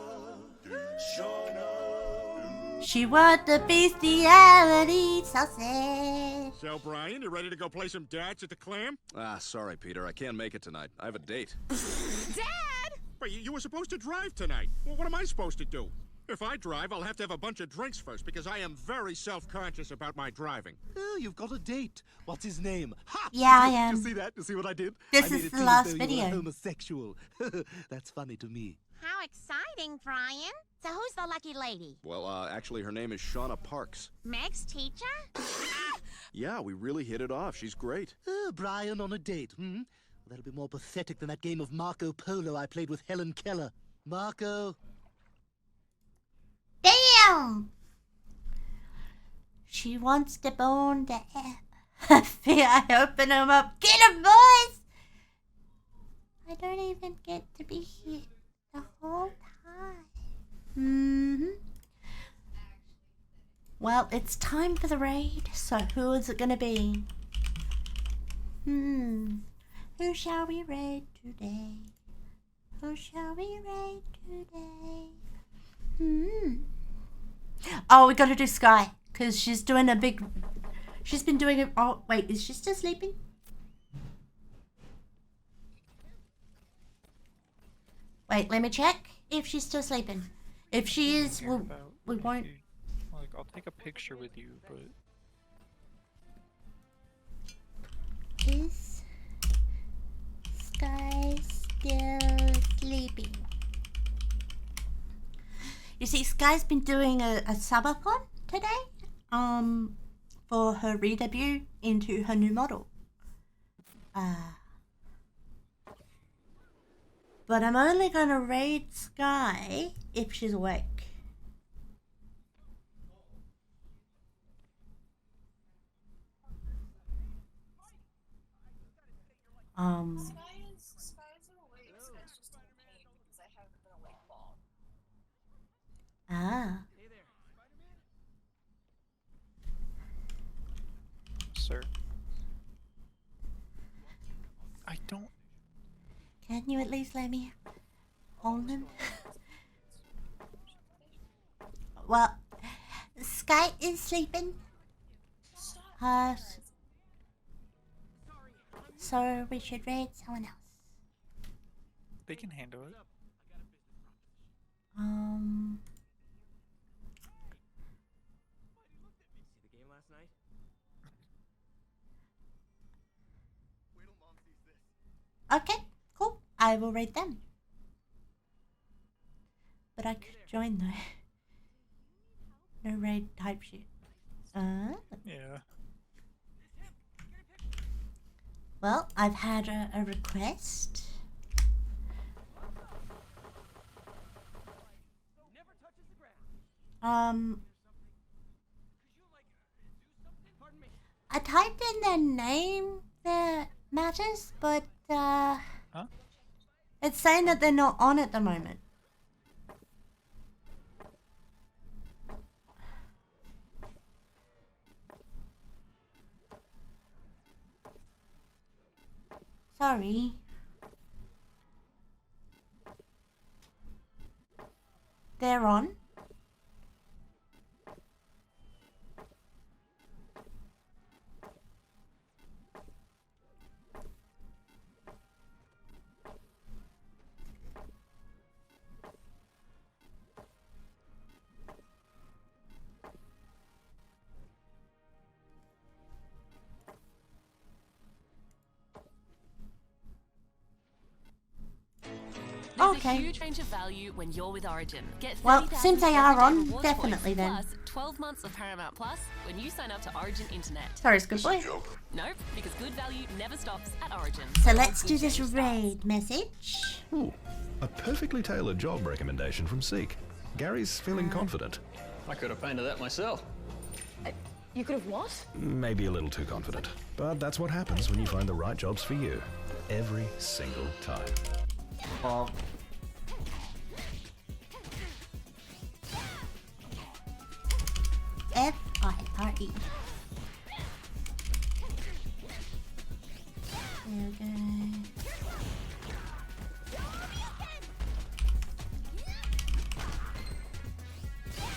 She want the bestiality sausage. So, Brian, you ready to go play some darts at the Clam? Ah, sorry, Peter. I can't make it tonight. I have a date. Dad! But you were supposed to drive tonight. Well, what am I supposed to do? If I drive, I'll have to have a bunch of drinks first because I am very self-conscious about my driving. Oh, you've got a date. What's his name? Ha! Yeah, I am. You see that? You see what I did? This I made is it the seem last as though you were video. homosexual. That's funny to me. How exciting, Brian. So who's the lucky lady? Well, actually, her name is Shauna Parks. Meg's teacher? Yeah, we really hit it off. She's great. Oh, Brian on a date, hmm? That'll be more pathetic than that game of Marco Polo I played with Helen Keller. Marco. Damn! She wants to bone the I open him up. Get him, boys! I don't even get to be here the whole time. Well, it's time for the raid. So who is it gonna be? Who shall we raid today? Who shall we raid today? Oh, we gotta do Sky, because she's doing a big... She's been doing it... Oh, wait, is she still sleeping? Wait, let me check if she's still sleeping. If she is, we won't... Like, I'll take a picture with you, but... Is Sky still sleeping? You see, Sky's been doing a subathon today, for her re-debut into her new model. But I'm only gonna raid Sky if she's awake. Sir. I don't... Can you at least let me hold him? Well, Sky is sleeping. So we should raid someone else. They can handle it. Okay, cool. I will raid them. But I could join though. No raid type shit. Yeah. Well, I've had a request. I typed in their name, their matters, but it's saying that they're not on at the moment. Sorry. They're on. Okay. A huge range of value when you're with Origin. Get Well, since they are on, definitely then. Plus 12 months of Paramount Plus when you sign up to Origin Internet. Sorry, it's good boy. Nope, because good value never stops at Origin. So let's do this raid message. Ooh, a perfectly tailored job recommendation from Seek. Gary's feeling confident. I could have painted that myself. You could have what? Maybe a little too confident. But that's what happens when you find the right jobs for you. Every single time. F-I-R-E.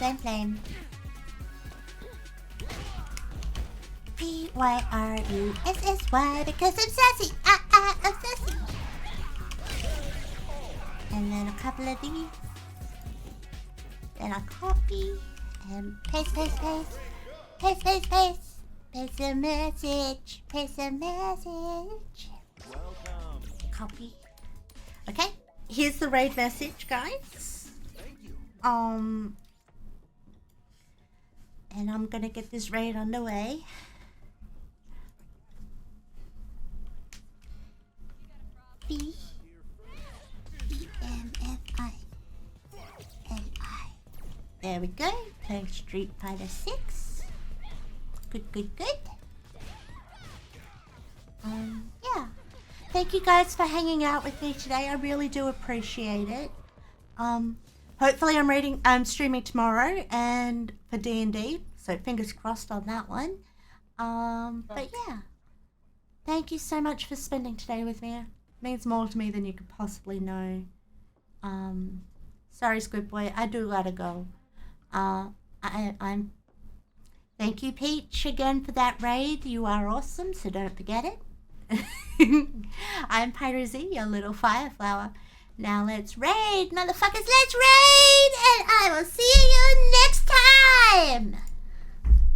Okay. Same. Pyrussy because I'm sassy. I'm sassy. And then a couple of these. Then I copy and paste. Paste a message. Copy. Okay, here's the raid message, guys. And I'm gonna get this raid underway. BMFI. There we go. Playing Street Fighter 6. Good. Yeah. Thank you guys for hanging out with me today. I really do appreciate it. Hopefully I'm streaming tomorrow and for D&D, so fingers crossed on that one. But yeah. Thank you so much for spending today with me. It means more to me than you could possibly know. Sorry, Squid Boy, I do gotta go. Thank you, Peach, again for that raid. You are awesome, so don't forget it. I'm Pyra Z, your little fire flower. Now let's raid, motherfuckers, let's raid! And I will see you next time!